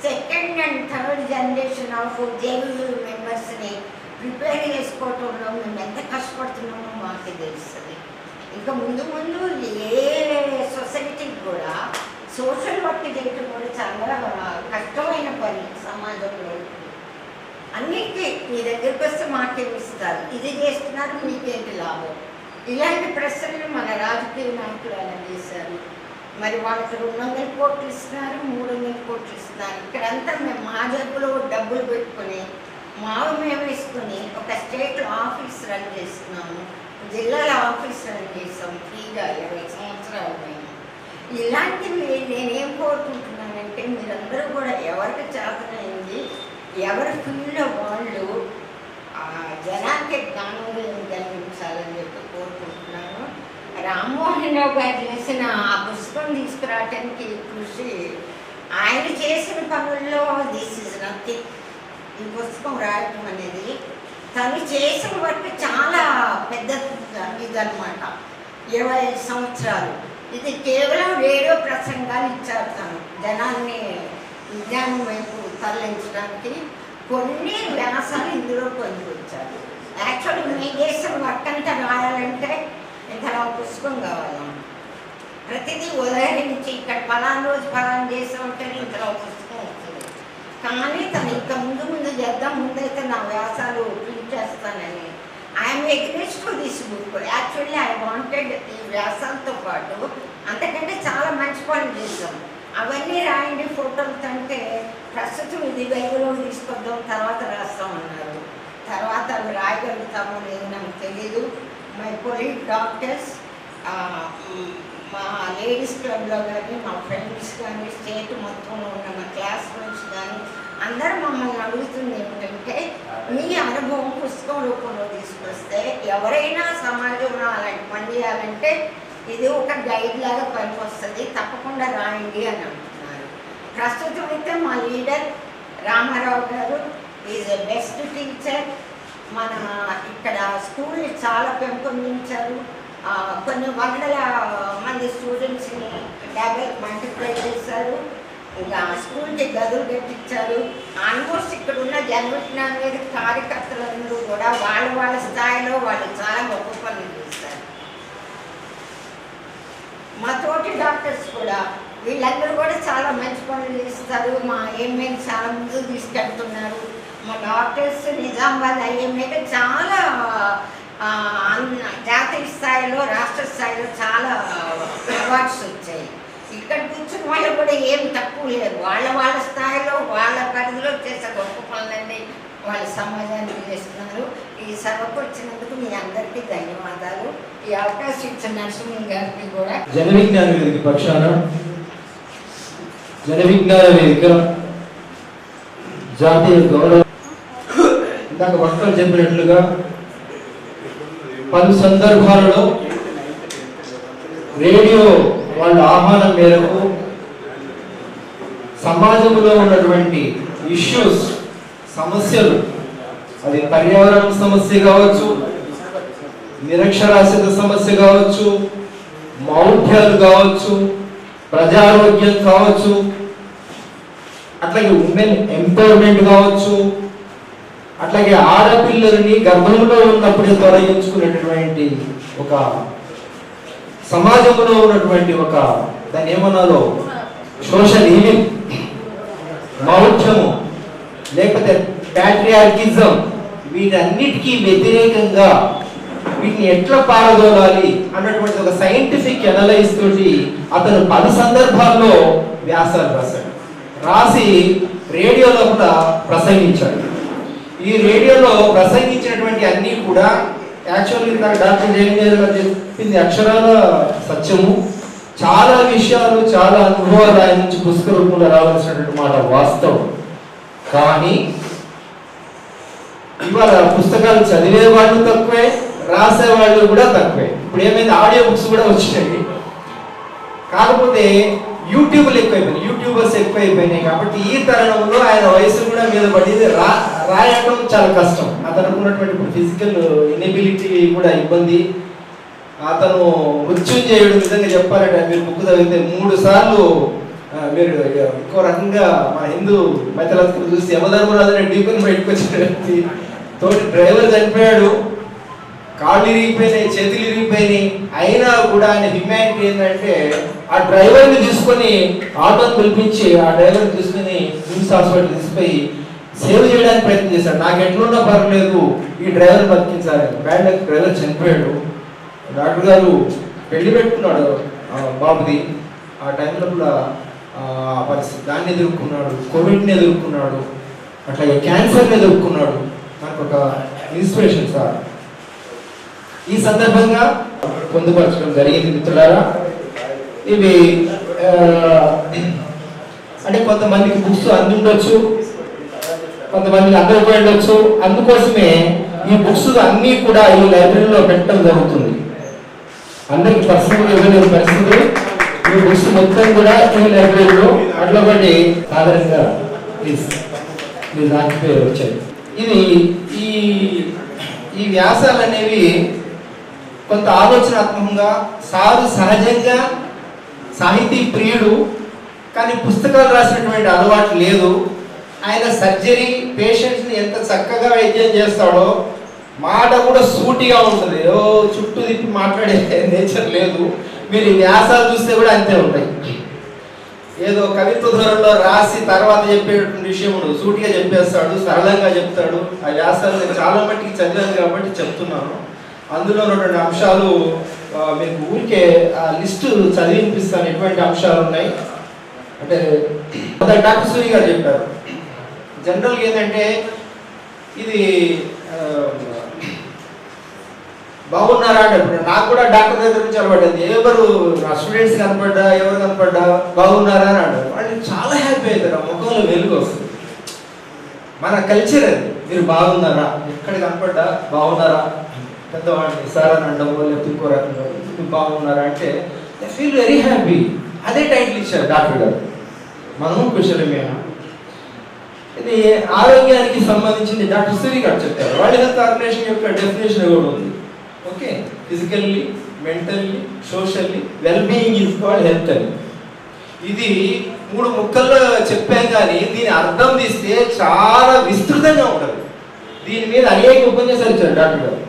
Second and third generation of JB మెంబర్స్ని ప్రిపేర్ చేసుకోవటంలో మేము ఎంత కష్టపడుతున్నామో మాకు తెలుస్తుంది. ఇంకా ముందు ముందు ఏ సొసైటీకి కూడా సోషల్ వర్క్ చేయటం కూడా చాలా కష్టమైన పని. సమాజంలో అన్నిటికీ మీ దగ్గరికి వస్తే మాకేమిస్తారు, ఇది చేస్తున్నారు, మీకేంటి లాభం, ఇలాంటి ప్రశ్నలు మన రాజకీయ నాయకులు అలా చేశారు. మరి వాళ్ళకి 200 కోట్లు ఇస్తున్నారు, 300 కోట్లు ఇస్తున్నారు. ఇక్కడంతా మేము మా జబ్బులో డబ్బులు పెట్టుకొని మావు మేము వేసుకొని ఒక స్టేట్లో ఆఫీస్ రన్ చేస్తున్నాము, జిల్లాల ఆఫీస్ రన్ చేసాం ఫ్రీగా 20 సంవత్సరాలు మేము. ఇలాంటివి నేనేం కోరుకుంటున్నానంటే మీరందరూ కూడా ఎవరికి చేతనైంది ఎవరి ఫీల్డ్లో వాళ్ళు జనానికి జ్ఞానోదయం కలిగించాలని చెప్పి కోరుకుంటున్నాను. రామ్మోహన్ రావు గారు చేసిన ఆ పుస్తకం తీసుకురావడానికి కృషి, ఆయన చేసిన పనుల్లో దిస్ ఇస్ నథింగ్. ఈ పుస్తకం రాయటం అనేది తను చేసిన వర్క్ చాలా పెద్ద ఇదన్నమాట. 25 సంవత్సరాలు ఇది కేవలం రేడియో ప్రసంగాలు ఇచ్చారు. తను జనాన్ని విజ్ఞానం వైపు తరలించడానికి కొన్ని వ్యాసాలు ఇందులో పొందుకొచ్చారు. యాక్చువల్లీ మీ దేశం వర్క్ అంతా రాయాలంటే ఇంతలో పుస్తకం కావాలి. ప్రతిదీ ఉదహరించి ఇక్కడ ఫలానా రోజు ఫలానా దేశం అంటే ఇంతలో పుస్తకం వస్తుంది. కానీ తను ఇంకా ముందు చేద్దాం, ముందైతే నా వ్యాసాలు ప్రింట్ చేస్తానని I'm against to this book. Actually I wanted ఈ వ్యాసాలతో పాటు అంతకంటే చాలా మంచి పనులు చేస్తాం. అవన్నీ రాయండి ఫోటోలతో అంటే ప్రస్తుతం ఇది వెలుగులో తీసుకొద్దాం, తర్వాత రాస్తామన్నారు. తర్వాత అవి రాయగలుగుతామో లేదో నాకు తెలీదు. మై కొలీగ్ డాక్టర్స్, మా లేడీస్ క్లబ్లో కానీ, మా ఫ్రెండ్స్ కానీ, స్టేట్ మొత్తంలో ఉన్న మా క్లాస్మేట్స్ కానీ అందరూ మమ్మల్ని అడుగుతుంది ఏమిటంటే, మీ అనుభవం పుస్తకం రూపంలో తీసుకొస్తే ఎవరైనా సమాజంలో అలాంటి పని చేయాలంటే ఇది ఒక గైడ్ లాగా పనికొస్తుంది, తప్పకుండా రాయండి అని అంటున్నారు. ప్రస్తుతం అయితే మా లీడర్ రామారావు గారు ఈజ్ ఎ బెస్ట్ టీచర్. మన ఇక్కడ స్కూల్ని చాలా పెంపొందించారు. కొన్ని వందల మంది స్టూడెంట్స్ని మల్టిప్లై చేశారు. ఇంకా స్కూల్కి గదులు కట్టించారు. ఆల్మోస్ట్ ఇక్కడ ఉన్న జన్మజ్ఞాన వేదిక కార్యకర్తలందరూ కూడా వాళ్ళ స్థాయిలో వాళ్ళు చాలా గొప్ప పనులు చేస్తారు. మా తోటి డాక్టర్స్ కూడా వీళ్ళందరూ కూడా చాలా మంచి పనులు చేస్తారు. మా ఐఎంఏ చాలా ముందుకు తీసుకెళ్తున్నారు. మా డాక్టర్స్ నిజామాబాద్ ఐఎంఏకి చాలా జాతీయ స్థాయిలో, రాష్ట్ర స్థాయిలో చాలా అవార్డ్స్ వచ్చాయి. ఇక్కడ కూర్చున్న వాళ్ళు కూడా ఏం తక్కువ లేదు. వాళ్ళ స్థాయిలో వాళ్ళ పరిధిలో చేసే గొప్ప పనులన్నీ వాళ్ళ సమాజానికి చేస్తున్నారు. ఈ సభకు వచ్చినందుకు మీ అందరికీ ధన్యవాదాలు. ఈ అవకాశం ఇచ్చిన నరసింహ గారికి కూడా జన విజ్ఞాన వేదిక పక్షాన జన విజ్ఞాన వేదిక జాతీయ గౌరవ ఇందాక వక్తలు చెప్పినట్లుగా పలు సందర్భాలలో రేడియో వాళ్ళ ఆహ్వానం మేరకు సమాజంలో ఉన్నటువంటి ఇష్యూస్, సమస్యలు, అది పర్యావరణ సమస్య కావచ్చు, నిరక్షరాస్యత సమస్య కావచ్చు, మౌఢ్యాలు కావచ్చు, ప్రజారోగ్యం కావచ్చు, అట్లాగే ఉమెన్ ఎంపవర్మెంట్ కావచ్చు, అట్లాగే ఆడపిల్లలని గర్భంలో ఉన్నప్పుడే తొలగించుకునేటటువంటి ఒక సమాజంలో ఉన్నటువంటి ఒక దాన్ని ఏమన్నాలో సోషల్ ఈవిల్, మౌఢ్యము, లేకపోతే ప్యాట్రియార్కిజం, వీటన్నిటికీ వ్యతిరేకంగా వీటిని ఎట్లా పారదోలాలి అన్నటువంటి ఒక సైంటిఫిక్ అనలైజ్ తోటి అతను పలు సందర్భాల్లో వ్యాసాలు రాసి రేడియోలో కూడా ప్రసంగించాడు. ఈ రేడియోలో ప్రసంగించినటువంటి అన్నీ కూడా యాక్చువల్లీ డాక్టర్ జయన్ గారు చెప్పింది అక్షరాల సత్యము. చాలా విషయాలు, చాలా అనుభవాలు ఆయన నుంచి పుస్తక రూపంలో రావాల్సినటువంటి మాట వాస్తవం. కానీ ఇవాళ పుస్తకాలు చదివే వాళ్ళు తక్కువే, రాసేవాళ్ళు కూడా తక్కువే. ఇప్పుడు ఏమైంది, ఆడియో బుక్స్ కూడా వచ్చినాయి. కాకపోతే యూట్యూబర్స్ ఎక్కువైపోయినాయి. కాబట్టి ఈ తరుణంలో ఆయన వయసు కూడా మీద పడింది. రాయటం చాలా కష్టం. అతనికి ఉన్నటువంటి ఫిజికల్ ఇనబిలిటీ కూడా ఇబ్బంది. అతను మృత్యుంజయుడు నిజంగా చెప్పాలంటే మీరు బుక్ చదివితే 3 సార్లు మీరు ఇంకో రకంగా మన హిందూ మైథాలజీ చూసి యమధర్మరాజుని డీపుని బయటకు వచ్చినటువంటి తోటి డ్రైవర్ చనిపోయాడు, కాళ్ళు ఇరిగిపోయినాయి, చేతులు ఇరిగిపోయినాయి. అయినా కూడా ఆయన హ్యుమానిటీ ఏంటంటే ఆ డ్రైవర్ని తీసుకొని ఆటోని పిలిపించి ఆ డ్రైవర్ని తీసుకుని నిమ్స్ హాస్పిటల్ తీసుకుపోయి సేవ్ చేయడానికి ప్రయత్నం చేశాడు. నాకు ఎట్లున్నా పర్లేదు, ఈ డ్రైవర్ బతికించాలి. బ్యాడ్ డ్రైవర్ చనిపోయాడు. డాక్టర్ గారు పెళ్లి పెట్టుకున్నాడు బాబుది. ఆ టైంలో కూడా పరిస్థితి దాన్ని ఎదుర్కొన్నాడు, కోవిడ్ని ఎదుర్కొన్నాడు, అట్లాగే క్యాన్సర్ని ఎదుర్కొన్నాడు. నాకు ఒక ఇన్స్పిరేషన్ సార్. ఈ సందర్భంగా పొందుపరచడం జరిగింది మిత్రులారా. ఇవి అంటే కొంతమందికి బుక్స్ అందుండొచ్చు, కొంతమందికి అందకపోయి ఉండొచ్చు. అందుకోసమే ఈ బుక్స్ అన్నీ కూడా ఈ లైబ్రరీలో పెట్టడం జరుగుతుంది. అందరికి పర్సనల్గా ఇవ్వలేని పరిస్థితులు, ఈ బుక్స్ మొత్తం కూడా ఈ లైబ్రరీలో అట్లా ఒకటి సాధారణంగా ప్లీజ్ మీరు రాకపోయారు వచ్చాయి. ఇది ఈ వ్యాసాలు అనేవి కొంత ఆలోచనాత్మకంగా, సారు సహజంగా సాహితీ ప్రియుడు, కానీ పుస్తకాలు రాసినటువంటి అలవాటు లేదు. ఆయన సర్జరీ పేషెంట్స్ని ఎంత చక్కగా వైద్యం చేస్తాడో, మాట కూడా సూటిగా ఉంటుంది, ఓ చుట్టూ తిప్పి మాట్లాడే నేచర్ లేదు. మీరు ఈ వ్యాసాలు చూస్తే కూడా అంతే ఉంటాయి. ఏదో కవిత్వ ధోరణిలో రాసి తర్వాత చెప్పేటువంటి విషయం ఉండదు, సూటిగా చెప్పేస్తాడు, సరళంగా చెప్తాడు. ఆ వ్యాసాలు నేను చాలా మట్టికి చదివాను కాబట్టి చెప్తున్నాను. అందులో ఉన్నటువంటి అంశాలు మీకు ఊరికే ఆ లిస్టు చదివి వినిపిస్తాను. ఎటువంటి అంశాలు ఉన్నాయి అంటే డాక్టర్ సూరి గారు చెప్పారు. జనరల్గా ఏంటంటే ఇది బాగున్నారా అంటే, నాకు కూడా డాక్టర్ దగ్గర నుంచి అలవాటైంది. ఎవరు నా స్టూడెంట్స్ కనపడ్డా, ఎవరు కనపడ్డా బాగున్నారా అని అంటారు. వాళ్ళు చాలా హ్యాపీ అవుతారు, ఆ ముఖంలో వెలుగు వస్తుంది. మన కల్చర్ అది. మీరు బాగున్నారా, ఎక్కడ కనపడ్డా బాగున్నారా, పెద్దవాడిని సార్ అని అండము లేకపోతే ఇంకో రకంగా బాగున్నారా అంటే దే ఫీల్ వెరీ హ్యాపీ. అదే టైటిల్ ఇచ్చారు డాక్టర్ గారు, మనము కుశలమేనా. ఇది ఆరోగ్యానికి సంబంధించింది డాక్టర్ సూరి గారు చెప్పారు. వరల్డ్ హెల్త్ ఆర్గనైజేషన్ యొక్క డెఫినేషన్ కూడా ఉంది. Okay, physically, mentally, socially wellbeing is called health అని. ఇది 3 ముక్కల్లో చెప్పాం, కానీ దీని అర్థం తీస్తే చాలా విస్తృతంగా ఉంటుంది. దీని మీద అనేక ఉపన్యాసాలు ఇచ్చారు డాక్టర్ గారు.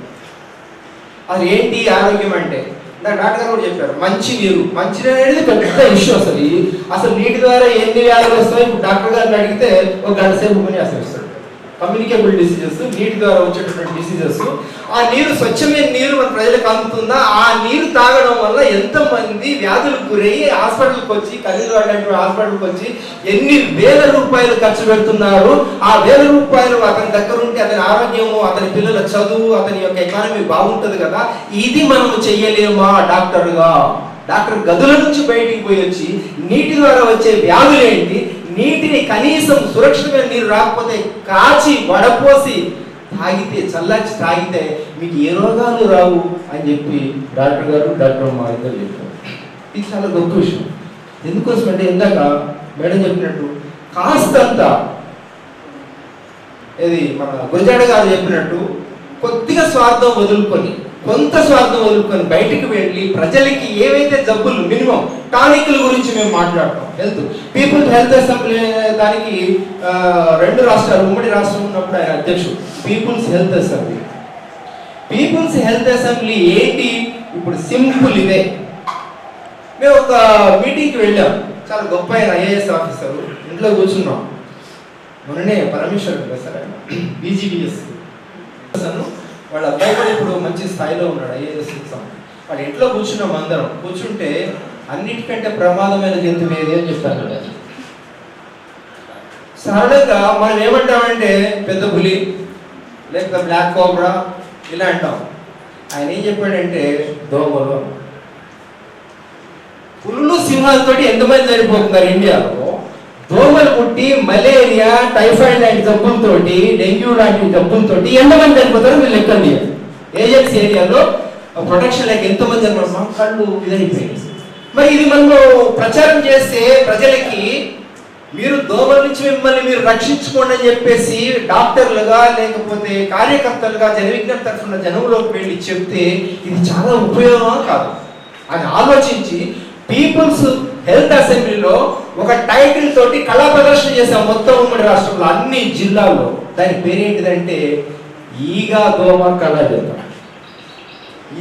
అది ఏంటి ఆరోగ్యం అంటే, డాక్టర్ గారు కూడా చెప్పారు, మంచి నీరు. మంచి నీరు అనేది పెద్ద ఇష్యూ. అసలు నీటి ద్వారా ఎన్ని వ్యాధులు వస్తాయి ఇప్పుడు డాక్టర్ గారిని అడిగితే ఒక గంట సేపు ఉపన్యాసం ఇస్తాడు. కమ్యూనికేబుల్ డిసీజెస్, నీటి ద్వారా వచ్చేటటువంటి డిసీజెస్. ఆ నీరు స్వచ్ఛమైన నీరు మన ప్రజలకు అందుతుందా? ఆ నీరు తాగడం వల్ల ఎంతమంది వ్యాధులకు గురయ్యి హాస్పిటల్కి వచ్చి, కరీంనగర్ లాంటి హాస్పిటల్కి వచ్చి ఎన్ని వేల రూపాయలు ఖర్చు పెడుతున్నారు. ఆ వేల రూపాయలు అతని దగ్గర ఉంటే అతని ఆరోగ్యము, అతని పిల్లల చదువు, అతని యొక్క ఎకానమీ బాగుంటుంది కదా. ఇది మనము చెయ్యలేమా డాక్టర్గా? డాక్టర్ గదుల నుంచి బయటికి పోయి వచ్చి నీటి ద్వారా వచ్చే వ్యాధులు ఏంటి, నీటిని కనీసం సురక్షితమైన నీరు రాకపోతే కాచి వడపోసి తాగితే, చల్లార్చి తాగితే మీకు ఏ రోగాలు రావు అని చెప్పి డాక్టర్ గారు, డాక్టర్ అమ్మ ఇద్దరు చెప్పారు. ఇది చాలా గొప్ప విషయం. ఎందుకోసం అంటే ఇందాక మేడం చెప్పినట్టు కాస్తంత ఇది మన గురజాడ గారు చెప్పినట్టు కొద్దిగా స్వార్థం వదులుకొని, కొంత స్వార్థం వదులుకొని బయటికి వెళ్ళి ప్రజలకి ఏవైతే జబ్బులు మినిమం టానిక్ల గురించి మేము మాట్లాడతాం. హెల్త్ పీపుల్ హెల్త్ అసెంబ్లీ దానికి 2 రాష్ట్రాలు ఉమ్మడి రాష్ట్రం ఉన్నప్పుడు ఆయన అధ్యక్షుడు. People's health assembly. People's health assembly ఏంటి? ఇప్పుడు సింపుల్ ఇదే. మేము ఒక మీటింగ్కి వెళ్ళాం, చాలా గొప్ప ఆయన ఐఏఎస్ ఆఫీసరు. ఇంట్లో కూర్చున్నాం. మొన్ననే పరమేశ్వర్ సార్ ఆయన బీజీబీఎస్ వాళ్ళ అబ్బాయి కూడా ఇప్పుడు మంచి స్థాయిలో ఉన్నాడు, ఐఏఎస్ ఎగ్జామ్. వాళ్ళ ఇంట్లో కూర్చున్నాం అందరం. కూర్చుంటే అన్నిటికంటే ప్రమాదమైన జంతువు ఏది అని చెప్పాను. సరళంగా మనం ఏమంటామంటే పెద్ద పులి లేకపోతే బ్లాక్ కోబ్రా ఇలా అంటాం. ఆయన ఏం చెప్పాడంటే దోమలు. పులులు సింహాలతో ఎంతమంది చనిపోతున్నారు ఇండియాలో? దోమలు పుట్టి మలేరియా, టైఫాయిడ్ లాంటి జబ్బులతోటి, డెంగ్యూ లాంటి జబ్బులతోటి ఎంతమంది చనిపోతారో మీరు లెక్కండి. ఏజెన్సీ ఏరియాలో ప్రొటెక్షన్ లేక ఎంతమంది చనిపోతారు? కళ్ళు ఇదైపోయింది. మరి ఇది మనము ప్రచారం చేస్తే ప్రజలకి మీరు దోమల నుంచి మిమ్మల్ని మీరు రక్షించుకోండి అని చెప్పేసి డాక్టర్లుగా లేకపోతే కార్యకర్తలుగా జనవిజ్ఞాన తరఫున జనంలోకి వెళ్ళి చెప్తే ఇది చాలా ఉపయోగమా కాదు అని ఆలోచించి పీపుల్స్ హెల్త్ అసెంబ్లీలో ఒక టైటిల్ తోటి కళా ప్రదర్శన చేసాం మొత్తం ఉమ్మడి రాష్ట్రంలో అన్ని జిల్లాల్లో. దాని పేరేంటిదంటే ఈగా దోమ కళాజాతం.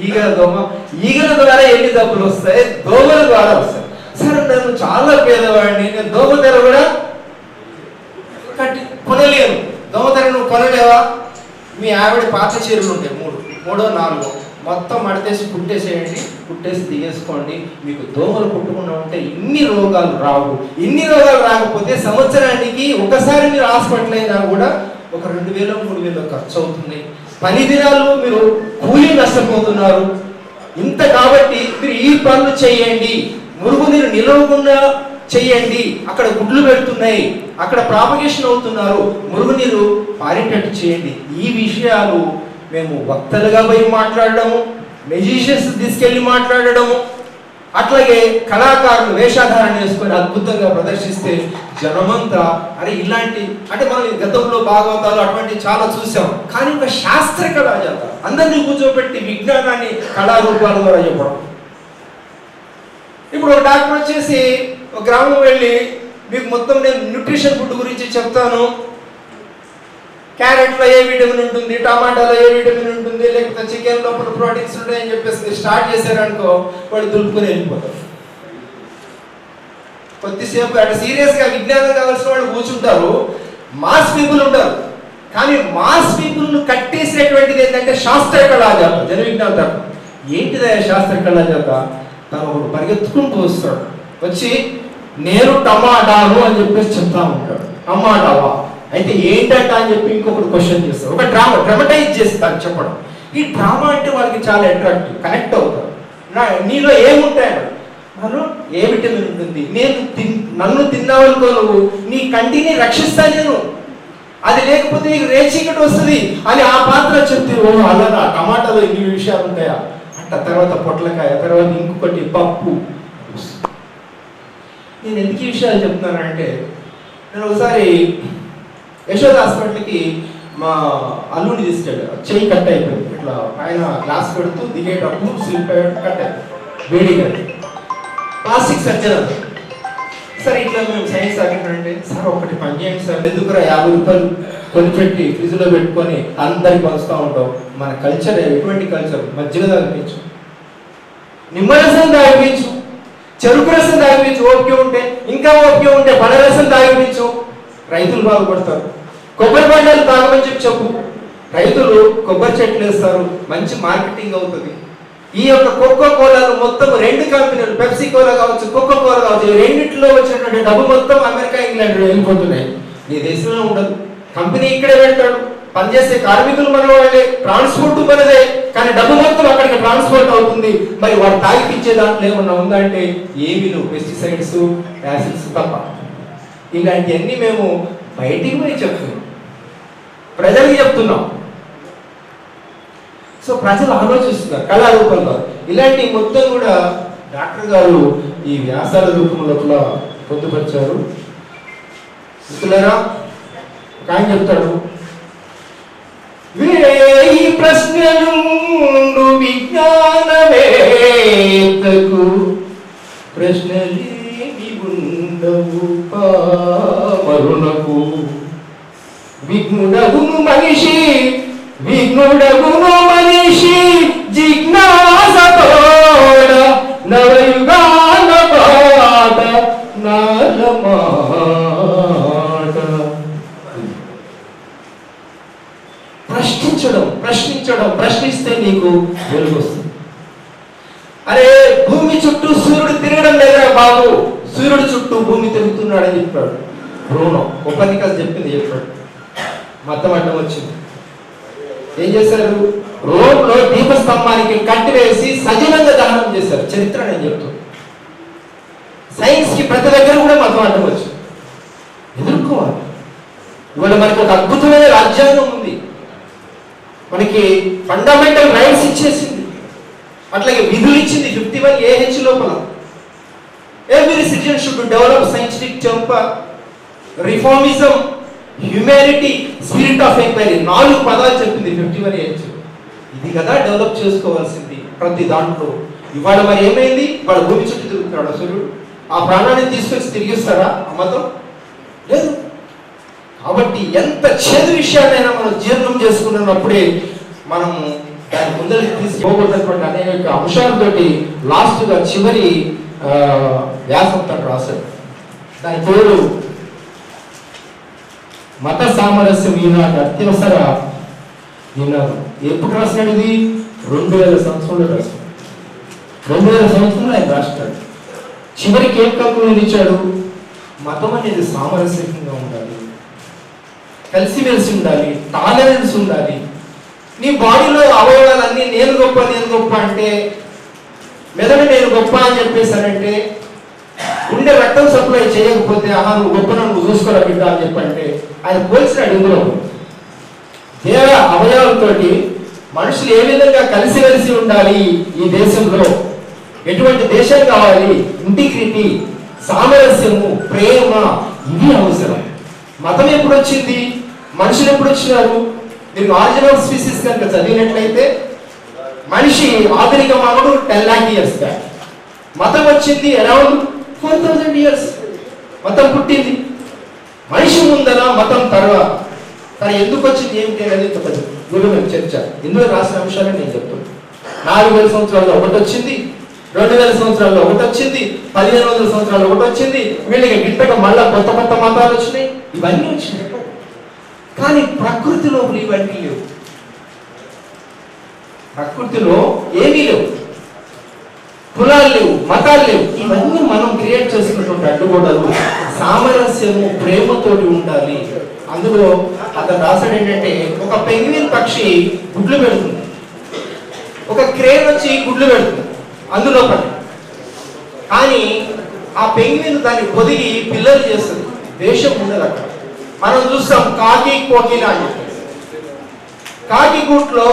ఈగల దోమ. ఈగల ద్వారా ఎన్ని జబ్బులు వస్తాయి? దోమల ద్వారా వస్తాయి. సరే, నేను చాలా పేదవాడిని, నేను దోమ తెర కూడా కొనలేను. దోమ తెర నువ్వు కొనలేవా? మీ ఆవిడ పాత చీరలు ఉంటాయి 3, 4 మొత్తం మడతేసి కుట్టేసేయండి, కుట్టేసి దిగేసుకోండి. మీకు దోమలు కుట్టకుండా ఉంటే ఇన్ని రోగాలు రావు. ఇన్ని రోగాలు రాకపోతే సంవత్సరానికి ఒకసారి మీరు హాస్పిటల్ అయినా కూడా ఒక 2,000, 3,000 ఖర్చు అవుతుంది. 10 దినాలు మీరు కూలీ నష్టపోతున్నారు. ఇంత కాబట్టి మీరు ఈ పనులు చేయండి. మురుగునీరు నిలవకుండా చెయ్యండి. అక్కడ గుడ్లు పెడుతున్నాయి, అక్కడ ప్రాపగేషన్ అవుతున్నారు, మురుగునీరు పారేటట్టు చేయండి. ఈ విషయాలు మేము వక్తలుగా పోయి మాట్లాడడము, మెజిషియన్స్ తీసుకెళ్ళి మాట్లాడడము, అట్లాగే కళాకారులు వేషాధారణ వేసుకొని అద్భుతంగా ప్రదర్శిస్తే జనమంతా అరే ఇలాంటి అంటే మనం గతంలో భాగవతాలు అటువంటివి చాలా చూసాం. కానీ ఒక శాస్త్ర కళాజాత అందరినీ కూర్చోబెట్టి విజ్ఞానాన్ని కళారూపాల ద్వారా చెప్పడం. ఇప్పుడు ఒక డాక్టర్ వచ్చేసి ఒక గ్రామం వెళ్ళి మీకు మొత్తం నేను న్యూట్రిషన్ ఫుడ్ గురించి చెప్తాను, క్యారెట్లో ఏ విటమిన్ ఉంటుంది, టమాటాలో ఏ విటమిన్ ఉంటుంది, లేకపోతే చికెన్ లోపల ప్రోటీన్స్ ఉంటాయని చెప్పేసి స్టార్ట్ చేశారనుకో వాడు దులుపుకొని వెళ్ళిపోతారు. కొద్దిసేపు అంటే సీరియస్గా విజ్ఞానం కావాల్సిన వాళ్ళు కూర్చుంటారు, మాస్ పీపుల్ ఉంటారు. కానీ మాస్ పీపుల్ను కట్టేసేటువంటిది ఏంటంటే శాస్త్ర కళాజాత, జన విజ్ఞాన. ఏంటిదా శాస్త్ర కళాజాత? తను ఒకడు పరిగెత్తుకుంటూ వస్తాడు, వచ్చి నేను టమాటాను అని చెప్పేసి చెప్తా ఉంటాడు. టమాటావా అయితే ఏంటంట అని చెప్పి ఇంకొకటి క్వశ్చన్ చేస్తారు. ఒక డ్రామటైజ్ చేస్తారు చెప్పడం. ఈ డ్రామా అంటే వాళ్ళకి చాలా అట్రాక్టివ్, కనెక్ట్ అవుతారు. నీలో ఏముంటాయని, నన్ను ఏ విటమిన్ ఉంటుంది, నన్ను తిన్నావనుకో నువ్వు నీ కంటిని రక్షిస్తా నేను, అది లేకపోతే నీకు రేచీకటి వస్తుంది అని ఆ పాత్ర చెప్తే ఓ అలాగా టమాటాలో ఇన్ని విషయాలు ఉంటాయా అంట. తర్వాత పొట్లకాయ, తర్వాత ఇంకొకటి పప్పు. నేను ఎందుకు ఈ విషయాలు చెప్తున్నానంటే నేను ఒకసారి యశోద హాస్పిటల్కి మా అల్లుడిని తీసుకెళ్ళాడు. చెయ్యి కట్ అయిపోయింది. ఇట్లా ఆయన గ్లాస్ పెడుతూ దిగేటప్పుడు స్లిప్ కట్ అయిపోయింది, వేడిగా. Plastic surgeon. సరే ఇట్లా మేము సైన్స్ అంటే సార్ ఒకటి పని చేయండి సార్, ఎందుకురా 50 రూపాయలు కొనిపెట్టి ఫ్రిడ్జ్లో పెట్టుకొని అందరికి పంచుతూ ఉంటాం. మన కల్చర్ ఎటువంటి కల్చర్? మజ్జిగ తాగిపించు, నిమ్మరసం తాగిపించు, చెరుకు రసం తాగిపించు ఓపిక ఉంటే, ఇంకా ఓపిక ఉంటే పనరసం తాగిపించు, రైతులు బాగుపడతారు. కొబ్బరి బండాలు తాగమని చెప్పు, రైతులు కొబ్బరి చెట్లు వేస్తారు, మంచి మార్కెటింగ్ అవుతుంది. ఈ యొక్క కోకో కోలాలు మొత్తం 2 కంపెనీలు, పెప్సీ కోలా కావచ్చు, కోకో కోలా కావచ్చు, రెండిట్లో వచ్చినటువంటి డబ్బు మొత్తం అమెరికా, ఇంగ్లాండ్ వెళ్ళిపోతున్నాయి. నీ దేశంలో ఉండదు. కంపెనీ ఇక్కడే పెడతాడు, పనిచేసే కార్మికులు మన వాళ్ళే, ట్రాన్స్పోర్ట్ మనదే, కానీ డబ్బు మొత్తం అక్కడికి ట్రాన్స్పోర్ట్ అవుతుంది. మరి వాడు తాగిపించే దాంట్లో ఏమన్నా ఉందంటే ఏమీ లేవు, పెస్టిసైడ్స్, యాసిడ్స్ తప్ప. ఇలాంటివన్నీ మేము బయటికి పోయి చెప్తున్నాం, ప్రజలకు చెప్తున్నాం. సో ప్రజలు ఆలోచిస్తున్నారు కళారూపంలో. ఇలాంటి మొత్తం కూడా డాక్టర్ గారు ఈ వ్యాసాల రూపంలో పొందుపరిచారు. మిత్రులారా, ఆయన చెప్తాడు, వేయి ప్రశ్నలు విజ్ఞానవేత్తకు ప్రశ్నలేవి ఉండవు పామరునకు. విఘ్నుడగును మనిషి జిజ్ఞాసతోడ నవయుగాన పాట నాలమాట. ప్రశ్నిస్తే నీకు వెలుగు వస్తుంది. అరే భూమి చుట్టూ సూర్యుడు తిరగడం లేదురా బాబు, సూర్యుడు చుట్టూ భూమి తిరుగుతున్నాడని చెప్పాడు బ్రూనో. కోపర్నికస్ చెప్పింది చెప్పాడు. మతం అడ్డం వచ్చింది. ఏం చేశారు? రోమ్లో దీపస్తంభానికి కట్టి వేసి సజీవంగా దహనం చేశారు. చరిత్ర నేను చెప్తాను. సైన్స్ కి ప్రతి దగ్గర కూడా మతం అడ్డం వచ్చింది. ఎదుర్కోవాలి. ఇవాళ మనకి ఒక అద్భుతమైన రాజ్యాంగం ఉంది, మనకి ఫండమెంటల్ రైట్స్ ఇచ్చేసింది, అట్లాగే విధులు ఇచ్చింది 51 AH లోపల. Every citizen should develop scientific temper, reformism, humanity, spirit of enquiry. 4 పదాలు చెప్పింది 51 AH. ఇది కదా డెవలప్ చేసుకోవాల్సింది ప్రతి దాంట్లో. ఇవాళ మరి ఏమైంది? ఇవాళ భూమి చుట్టూ తిరుగుతున్నాడు సూర్యుడు. ఆ ప్రాణాన్ని తీసుకొచ్చి తిరిగిస్తారా అమ్మతో? లేదు. కాబట్టి ఎంత చేదు విషయాన్నైనా మనం జీర్ణం చేసుకున్నప్పుడే మనము దాని ముందరికి తీసుకోబోతున్నటువంటి అనేక అంశాలతోటి లాస్ట్గా చివరి వ్యాసం తను రాశాడు. దాని పేరు మత సామరస్యం ఈనాటి అత్యవసర ఈనాడు. ఎప్పుడు రాసినాడు ఇది? 2000 సంవత్సరంలో రాశాడు. 2000 సంవత్సరంలో ఆయన రాస్తాడు. చివరికి ఏం కంక్లూజన్ ఇచ్చాడు? మతం అనేది సామరస్యంగా ఉండాలి, కలిసిమెలిసి ఉండాలి, టాలరెన్స్ ఉండాలి. నీ బాడీలో అవయవాలన్నీ నేను గొప్ప అంటే మెదడు నేను గొప్ప అని చెప్పేశానంటే, గుండె రక్తం సప్లై చేయకపోతే ఆహా నువ్వు గొప్ప నువ్వు చూసుకోరా బిడ్డ అని చెప్పంటే ఆయన పోల్చినాడు. ఇందులో దేవ అవయవాలతోటి మనుషులు ఏ విధంగా కలిసిమెలిసి ఉండాలి, ఈ దేశంలో ఎటువంటి దేశం కావాలి, ఇంటిగ్రిటీ, సామరస్యము, ప్రేమ, ఇవి అవసరం. మతం ఎప్పుడు వచ్చింది, మనుషులు ఎప్పుడు వచ్చినారు? మీరు ఆరిజినల్ స్పీసీస్ కనుక చదివినట్లయితే మనిషి ఆధునిక మానవుడు 10 lakh years బ్యాక్. మతం వచ్చింది అరౌండ్ 4000 years. మతం పుట్టింది మనిషి ముందర, మతం తర్వాత. కానీ ఎందుకు వచ్చింది ఏమిటి అనేది విలువైన చర్చ. ఇందులో రాసిన అంశాలను నేను చెప్తాను. 4000 సంవత్సరాల్లో ఒకటి వచ్చింది, 2000 సంవత్సరాల్లో ఒకటి వచ్చింది, 1500 సంవత్సరాల్లో ఒకటి వచ్చింది. వీళ్ళకి గిట్టక మళ్ళా కొత్త కొత్త మతాలు వచ్చినాయి, ఇవన్నీ వచ్చినాయి. కానీ ప్రకృతిలో ఇవన్నీ లేవు. ప్రకృతిలో ఏమీ లేవు, కులాలు లేవు, మతాలు లేవు. ఇవన్నీ మనం క్రియేట్ చేసుకున్నటువంటి అడ్డుగోడలు. సామరస్యము, ప్రేమతోటి ఉండాలి. అందులో అతను రాశాడు ఏంటంటే, ఒక పెంగ్విన్ పక్షి గుడ్లు పెడుతుంది, ఒక క్రేన్ వచ్చి గుడ్లు పెడుతుంది అందులో పని. కానీ ఆ పెంగ్విన్ దాన్ని పొదిగి పిల్లలు చేస్తుంది, దేశం ఉండదు అక్కడ. మనం చూస్తాం కాకి కోకిల అని చెప్పేసి. కాకి గూట్లో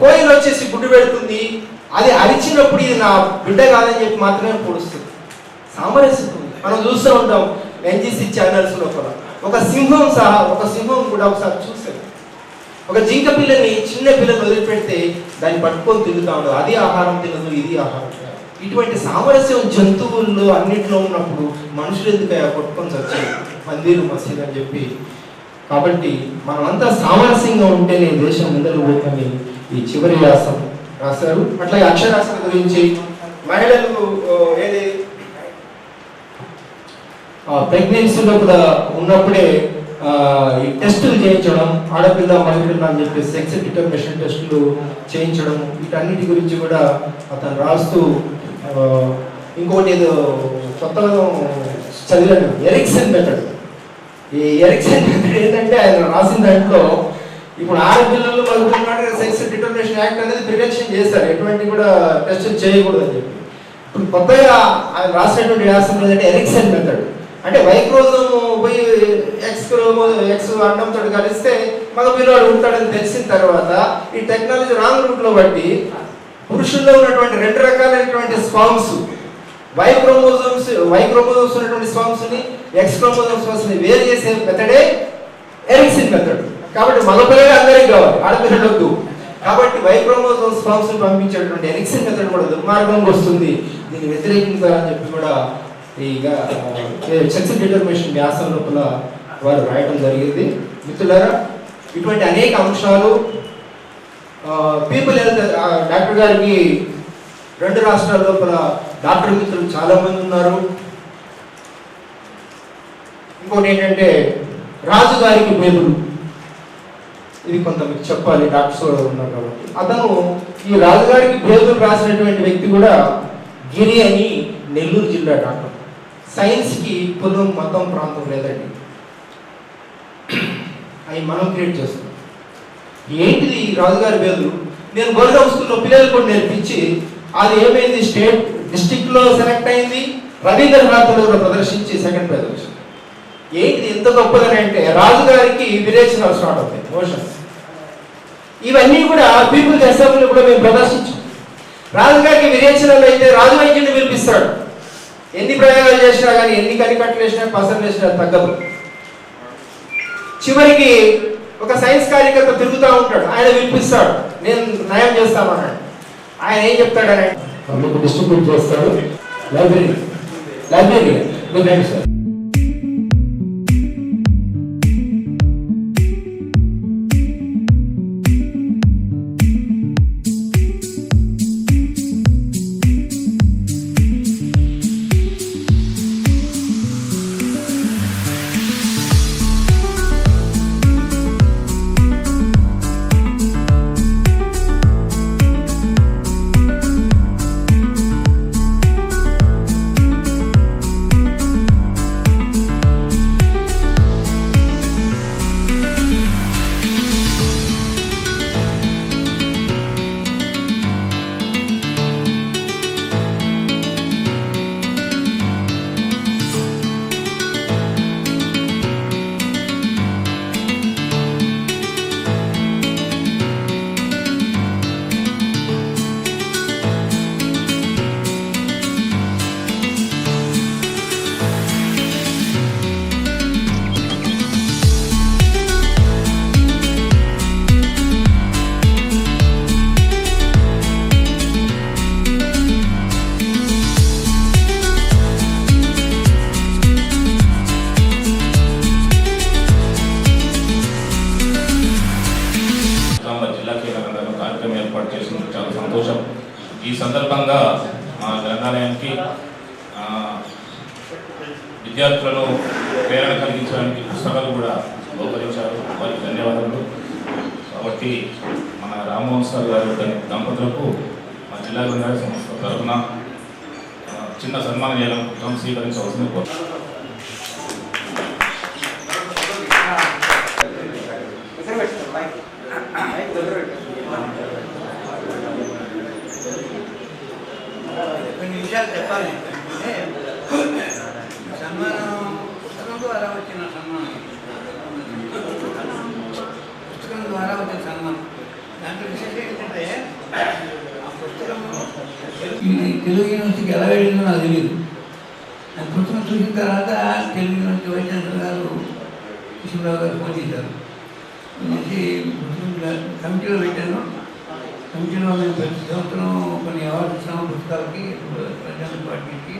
కోయిలు వచ్చేసి గుడ్డు పెడుతుంది, అది అరిచినప్పుడు ఇది నా బిడ్డ కాదని చెప్పి మాత్రమే పొడుస్తుంది. సామరస్యం ఉంది. మనం చూస్తూ ఉంటాం NGC ఛానల్స్ లో కూడా. ఒక సింహం కూడా ఒకసారి చూసాను, ఒక జింక పిల్లని, చిన్న పిల్లని వదిలిపెడితే దాన్ని పట్టుకొని తిరుగుతా ఉండదు. అది ఆహారం తినదు, ఇది ఆహారం తినదు. ఇటువంటి సామరస్యం జంతువుల్లో అన్నింటిలో ఉన్నప్పుడు మనుషులు ఎందుకు కొట్టుకొని వచ్చాయి మందిరు మసీదు అని చెప్పి. కాబట్టి మనమంతా సామరస్యంగా ఉంటేనే దేశం ముందరు పోతామని ఈ చివరి వ్యాసం రాశారు. అట్లాగే అక్షరాస్యత గురించి, మహిళలకు ఏది ప్రెగ్నెన్సీలో కూడా ఉన్నప్పుడే ఈ టెస్టులు చేయించడం, ఆడపిల్ల మగపిల్ల అని చెప్పి సెక్స్ డిటర్మినేషన్ టెస్టులు చేయించడం, వీటన్నిటి గురించి కూడా అతను రాస్తూ, ఇంకోటి ఏదో కొత్తగా చదివాను, ఎరిక్సన్ మెథడ్. ఈ ఎరిక్సన్ మెథడ్ ఏంటంటే ఆయన రాసిన దాంట్లో ఇప్పుడు ఆడపిల్లలు మగపిల్లలు సెక్స్ డిటర్మినేషన్ యాక్ట్ అనేది ప్రివెన్షన్ చేస్తారు, ఎటువంటి కూడా టెస్టులు చేయకూడదు అని చెప్పి. ఇప్పుడు కొత్తగా ఆయన రాసినటువంటి వ్యాసం ఏంటంటే ఎరిక్సన్ మెథడ్. అంటే వైక్రోజోమ్ పోయి ఎక్స్ అండంతో కలిస్తే మగ పిల్లవాడు ఉంటాడని తెలిసిన తర్వాత ఈ టెక్నాలజీ రాంగ్ రూట్ లో బట్టి పురుషుల్లో ఉన్నటువంటి 2 రకాలైనటువంటి స్పామ్స్, వైక్రోమోజోమ్స్ ఉన్నటువంటి స్పామ్స్ ని, ఎక్స్ క్రోమోజోమ్స్ ని వేరు చేసే మెథడే ఎరిక్సన్ మెథడ్. కాబట్టి మగ పిల్లలు అందరికీ కావాలి, ఆడపిల్లలు వద్దు. కాబట్టి వైక్రోమోజోమ్ స్పామ్స్ ని పంపించేటువంటి ఎరిక్సన్ మెథడ్ కూడా దుర్మార్గంగా వస్తుంది, దీన్ని వ్యతిరేకించాలని చెప్పి కూడా ఈ సెక్స్ డిటర్మినేషన్ వ్యాసం లోపల వారు రాయడం జరిగింది. మిత్రులారా, ఇటువంటి అనేక అంశాలు పీపుల్ హెల్త్ డాక్టర్ గారికి 2 రాష్ట్రాల లోపల డాక్టర్ మిత్రులు చాలా మంది ఉన్నారు. ఇంకోటి ఏంటంటే రాజుగారికి బేదులు, ఇది కొంత మీకు చెప్పాలి, డాక్టర్స్ ఉన్నారు కాబట్టి. అతను ఈ రాజుగారికి బేదులు రాసినటువంటి వ్యక్తి కూడా గిరి అని, నెల్లూరు జిల్లా డాక్టర్. సైన్స్కి కులం, మతం, ప్రాంతం లేదండి, అవి మనం క్రియేట్ చేస్తాం. ఏంటిది రాజుగారి బేదులు? నేను గోల్డెన్ స్కూల్లో పిల్లలు కూడా నేర్పించి, అది ఏమైంది, స్టేట్ డిస్ట్రిక్ట్లో సెలెక్ట్ అయింది, రవీంద్ర భారతిలో కూడా ప్రదర్శించి సెకండ్ ప్రైజ్ వచ్చింది. ఏంటిది ఎంత గొప్పదని అంటే, రాజుగారికి విరేచనాలు స్టార్ట్ అవుతాయి, మోషన్స్. ఇవన్నీ కూడా పీపుల్స్ అసెంబ్లీలో కూడా మేము ప్రదర్శించాం. రాజుగారికి విరేచనాలు అయితే రాజు వైద్యుడిని పిలిపిస్తాడు. ఎన్ని ప్రయోగాలు చేసినా కానీ, ఎన్ని కనికట్లు వేసినా, పసలు వేసినా తగ్గదు. చివరికి ఒక సైన్స్ కార్యకర్త తిరుగుతూ ఉంటాడు, ఆయన పిలిపిస్తాడు, నేను నయం చేస్తామన్నాడు. ఆయన ఏం చెప్తాడని మీకు డిస్ట్రిబ్యూట్ చేస్తాడు, లైబ్రరీ సార్. విద్యార్థులలో ప్రేరణ కలిగించడానికి పుస్తకాలు కూడా బహుకరించారు. వారికి ధన్యవాదాలు. కాబట్టి మన రామ్మోహన్ సార్ గారు దంపతులకు మా జిల్లా గ్రంథాలయ సంస్థ తరఫున చిన్న సన్మానం చేయాలనుకుంటాం. స్వీకరించవలసింది కోరుతున్నాం. కొన్ని విషయాలు చెప్పాలి. సన్మానం పుస్తకం ద్వారా వచ్చిన సన్మానం, పుస్తకం ద్వారా వచ్చిన సన్మానం. దాంట్లో విశేషం ఏంటంటే ఆ పుస్తకం తెలుగు యూనివర్సిటీకి ఎలా వెళ్ళిందో నాకు తెలియదు. ఆ పుస్తకం చూసిన తర్వాత తెలుగు యూనివర్సిటీ వైస్ ఛాన్సలర్ గారు కృష్ణరావు గారు ఫోన్ చేశారు. చేసి కమిటీలో పెట్టాను. కమిటీలో మేము ప్రతి సంవత్సరం కొన్ని అవార్డు ఇస్తాము పుస్తకాలకి, ప్రజల పార్టీకి.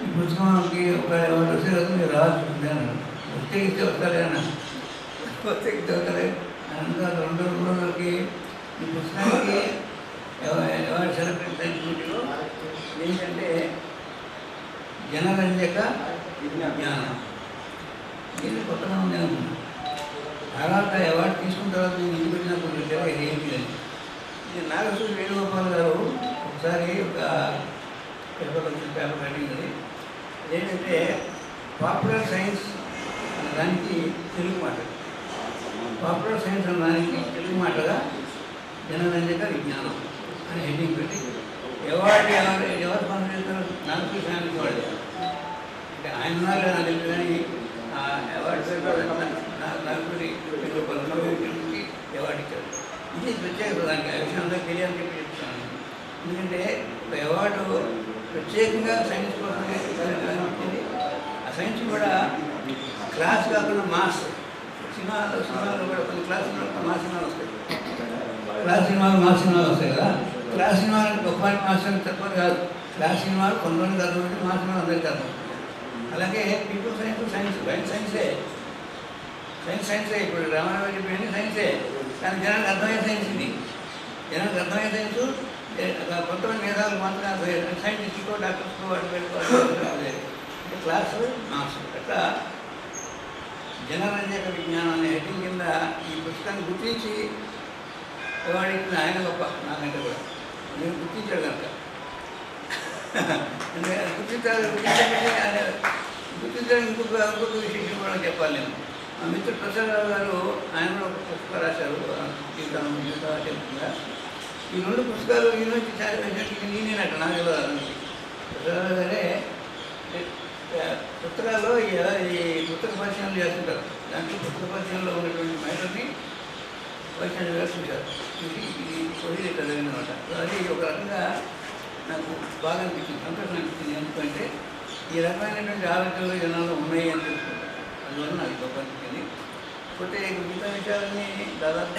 ఈ పుస్తకానికి ఒక అవార్డు వస్తే కదా మీరు రావాల్సి ఉంది అన్నారు. వస్తే ఇస్తే వస్తారే అన్న, వస్తే ఇస్తే వస్తారే అంతా 2 రోజులకి ఈ పుస్తకానికి అవార్డు సెలబ్రేట్ కమిటీలో ఏంటంటే జనరంజక విజ్ఞానం. ఇది కొత్తగా ఉంది అనుకున్నాను. తర్వాత అవార్డు తీసుకున్న తర్వాత నేను ఇంటికి వచ్చినప్పుడు ఇది ఏంటి అని. ఇది నాగేశ్వర వేణుగోపాల్ గారు ఒకసారి ఒక పేపర్ అడిగింది. ఏంటంటే పాపులర్ సైన్స్ అనే దానికి తెలుగు మాట, పాపులర్ సైన్స్ అనే దానికి తెలుగు మాటగా జనరంజక విజ్ఞానం అని హెడ్డింగ్ పెట్టి అవార్డు ఎవరు పనిచేస్తారు? నాగేశ్వర ఫ్యామిలీ వాళ్ళు. అంటే ఆయన ఉన్నారు నాకు తెలియదు, కానీ అవార్డు నాగేశ్వరి వేణుగోపాల్ అవార్డు ఇచ్చారు. ఇది ప్రత్యేకత. దానికి ఆ విషయం అందరికీ తెలియాలని చెప్పి చెప్తున్నాను. ఎందుకంటే ఒక అవార్డు ప్రత్యేకంగా సైన్స్ కోసమే వచ్చింది. ఆ సైన్స్ కూడా క్లాస్ కాకుండా మాస్ సినిమాలు కూడా కొన్ని క్లాస్ సినిమాలు మాస్ సినిమాలు వస్తాయి. క్లాస్ సినిమాలు మాస్ సినిమాలు వస్తాయి కదా. క్లాస్ సినిమాలు గొప్ప మాస్ తక్కువ కాదు. క్లాస్ సినిమాలు కొంతమందికి అర్థం, మాస్ సినిమాలు అందరికీ అర్థం. అలాగే పీపుల్ సైన్స్ సైన్సే సైన్సే. ఇప్పుడు రామారావు చెప్పేది సైన్సే, కానీ జనానికి అర్థమయ్యే సైన్స్ ఇది. జనానికి అర్థమయ్యే సైన్స్ కొంతమంది మేధావులు మాత్రం సైంటిస్టుకో డాక్టర్స్కో వాటి పెట్టుకోవాలి. క్లాస్ మార్క్స్ అట్లా జనరంజక విజ్ఞానం అనే హెడ్డింగ్ కింద ఈ పుస్తకాన్ని గుర్తించి వాడికి ఆయన గొప్ప, నాకంటే కూడా నేను గుర్తించాడు కనుక గుర్తించడానికి ఇంకొక విశేషం కూడా చెప్పాలి. నేను మా మిత్రుడు ప్రసాదరావు గారు ఆయన కూడా ఒక పుస్తకం రాశారు, జీవితంగా. ఈ 2 పుస్తకాలు యూనివర్సిటీ చదివినట్టు నేనేనట్టు నాకు తెలియదు. ప్రసాదరావు గారే పుస్తకాల్లో ఈ పుస్తక పరిశీలనలు చేస్తుంటారు. దాంట్లో పుస్తక పరిశీలనలో ఉన్నటువంటి మ్యాటర్ని పరిశీలన వేస్తుంటారు. ఇది కొద్దిగా చదివినమాట. అది ఒక రకంగా నాకు బాగా అనిపించింది, సంతోషం అనిపించింది. ఎందుకంటే ఈ రకమైనటువంటి ఆలోచనలు జనాల్లో ఉన్నాయి అని తెలుసుకుంటారు. అందువల్ల నాకు గొప్ప అనిపించింది. పోతే మిగతా విషయాలన్నీ దాదాపు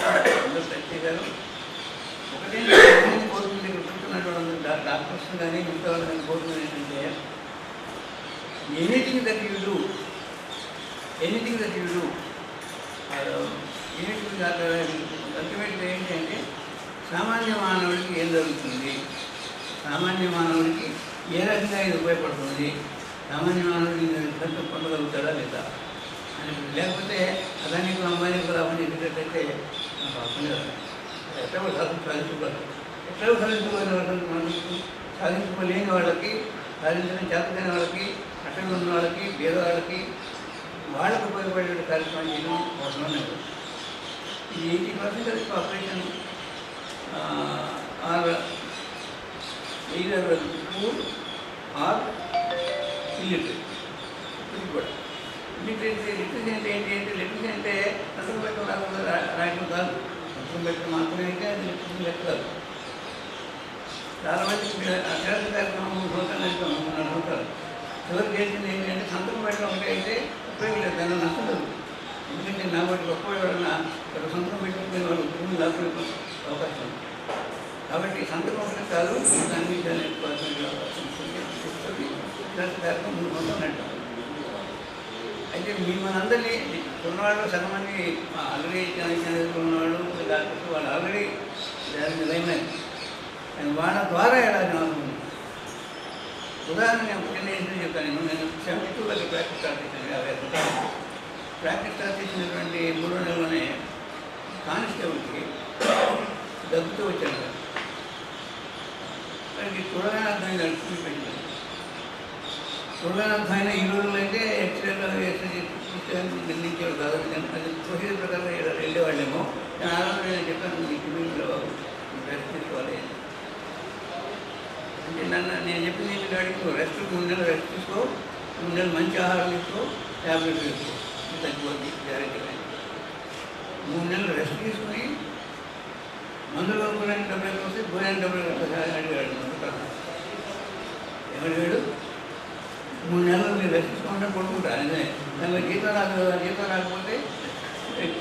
అందరూ టచ్ చేశారు. ఒకటే కోరుకుంటే కూర్చున్నటువంటి డాక్టర్స్ కానీ మిగతా వాళ్ళు కానీ కోరుకునేది ఏంటంటే ఎనీథింగ్ దట్ యూ డూ అల్టిమేట్గా ఏంటి అంటే సామాన్య మానవుడికి ఏం జరుగుతుంది, సామాన్య మానవుడికి ఏ రకంగా ఇది ఉపయోగపడుతుంది, సామాన్య మానవుడికి ఫలితం పొందగలుగుతాడా లేదా అని. లేకపోతే అదానికి అమ్మాయికి లాభం చెప్పేటట్టయితే నాకు అర్థం కదా. ఎట్లా సాధించుకోవాలి, ఎట్లా సాధించుకోవాలి, మనకు సాధించుకోలేని వాళ్ళకి, సాధించడం చేతకైన వాళ్ళకి, అట్టగా ఉన్న వాళ్ళకి, పేదవాళ్ళకి, వాళ్ళకు ఉపయోగపడే కార్యక్రమం చేయడం అవసరం లేదు. ఈ 80% population are either poor or illiterate. ఇది కూడా లిటరసీ అంటే అసలు పెట్టడం రాయడం కాదు, అసలు పెట్టడం మాత్రమే అయితే అది లిటరసీ లెక్క కాదు. చాలా మంది అభ్యాస కార్యక్రమం నడుపుతారు. చివరికి చేసింది ఏంటంటే సంతకం పెట్టడం ఒకటి అయితే ఉపయోగం లేదు, దాన్ని నష్టం లేదు. ఎందుకంటే నా వాటి గొప్ప ఎవరన్నా ఒక సంతకం పెట్టుకునే వాళ్ళు భూమి లాక్కునే అవకాశం ఉంది. కాబట్టి సంతకం ఒకటి కాదు, దాని మీద కార్యక్రమం 3 సంవత్సరాలు నడిపాం. అయితే మనందరినీ ఉన్నవాళ్ళు సగమంది ఆల్రెడీ ఉన్నవాళ్ళు డాక్టర్స్ వాళ్ళు ఆల్రెడీ దాని మీద అయినాయి. వాళ్ళ ద్వారా ఎలా జనాలు ఉదాహరణ చిన్న ఇన్సిడెంట్ చెప్తాను. నేను 72 ప్రాక్టీస్ స్టార్ట్ చేశాను. ప్రాక్టీస్ స్టార్ట్ చేసినటువంటి 3 నెలలోనే కానిస్టేబుల్కి దగ్గుతూ వచ్చాను. దానికి చూడగానే అర్థమైంది, చూపించాను. చూడగానే అర్థమైన ఈ రోజుల్లో అయితే ఎక్స్రేలో నిర్ణయించేవాడు కాదు. అది ప్రొసీజర్ ప్రకారం వెళ్ళేవాళ్ళేమో. నేను ఆలోచన నేను చెప్పాను, మీకు రెస్ట్ తీసుకోవాలి అంటే నేను చెప్పింది ఏంటంటే వాడికి రెస్ట్ 3 నెలలు రెస్ట్ తీసుకో, 3 నెలలు మంచి ఆహారం తీసుకో, ట్యాబ్లెట్ తీసుకో, తగ్గిపోద్ది గ్యారెంటీ. 3 నెలలు రెస్ట్ తీసుకుని మందులు కొనుక్కోవడానికి డబ్బులు వస్తే పోయానికి డబ్బులు అడిగాడు. ఎవరిగాడు 3 నెలలు మీరు రెస్ట్ తీసుకుంటే కొనుక్కుంటా. అదే దానిలో జీతం రాకపోతే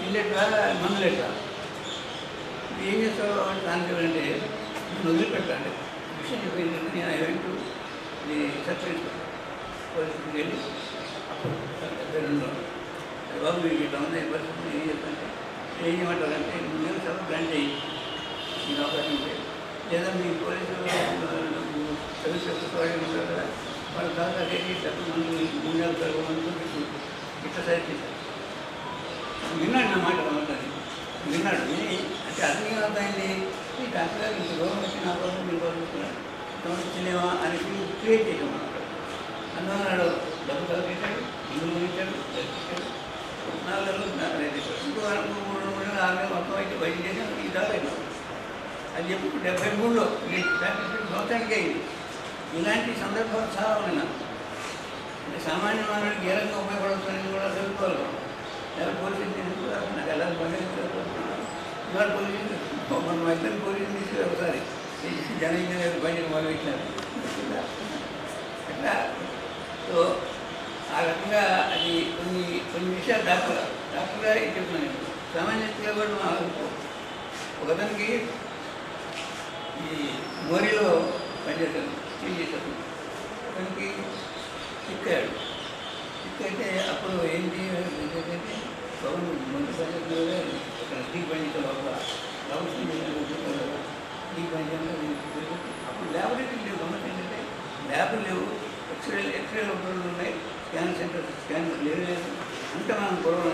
ఇల్లెట్లా మందులు ఎట్లా ఏం చేస్తావు దానికి అంటే వదిలిపెట్టాలి. విషయం చెప్పింది నేను ఐవెంటు ఇది సర్ప్రైజ్ పరిస్థితికి వెళ్ళి అప్పుడు బాబు మీకు ఇట్లా ఉంది పరిస్థితి ఏం చెప్తాంటే ఏం చేయమంటారంటే మీరు చాలా ప్లాన్ చేయి, మీకు అవకాశం ఉంటే లేదా మీ పోలీసు సర్వీస్ వాళ్ళు ఉంటారు కదా వాళ్ళ దాకా రేపు తక్కువ మంది 3 నెలలు తక్కువ మంది ఇట్లా సైడ్ చేశారు. విన్నాడు నా మాట రమ్మంటాను, విన్నాడు. విని అంటే అర్థం అవుతాయండి ఈ డాక్టర్ గారు ఇంత గౌరవం వచ్చి నా కోసం మీరు గౌరవించలేమా అని క్రియేట్ చేయడం అన్నమాట. అందువల్ల డబ్బు కలిగించాడు, ఇల్లు ముగించాడు, చర్చించాడు. 4 నెలలు ఇంకో 3 నెలలు 6 నెలలు మొత్తం అయితే వైద్యం చేసి ఈ దాకా అయినా అది ఎప్పుడు 73లో సంవత్సరానికే అయింది. ఇలాంటి సందర్భాలు చాలా ఉన్నాయి. అంటే సామాన్య మానవుడికి ఏ రకంగా ఉపయోగపడుతుందని కూడా తెలుసుకోవాలి. ఎలా పోలీసు కూడా నాకు ఎలా ఇవాళ పోలీసు మన వైద్యం పోలీసుని తీసుకుని ఒకసారి జనం బయట మొదలుపెట్టినారు అట్లా. సో ఆ రకంగా అది కొన్ని విషయాలు డాక్టర్గా చెప్తున్నాను నేను. సామాన్యంగా కూడా మా ఒకదానికి ఈ మోరీలో పనిచేశాను, క్లీన్ చేశాను. అతనికి చిక్కాడు. చిక్కైతే అప్పుడు ఏంటి అంటే గవర్నమెంట్ ముందు పనిచేసిన ఇక్కడ టీ పనిచేసే లోపల టీ పనిచేయాలి. అప్పుడు ల్యాబొరేటరీ లేవు. గవర్నమెంట్ ఏంటంటే ల్యాబ్లు లేవు, ఎక్స్రే లోపలు ఉన్నాయి, స్కాన్ సెంటర్ స్కాన్ లేదు. అంటే మనం పూర్వం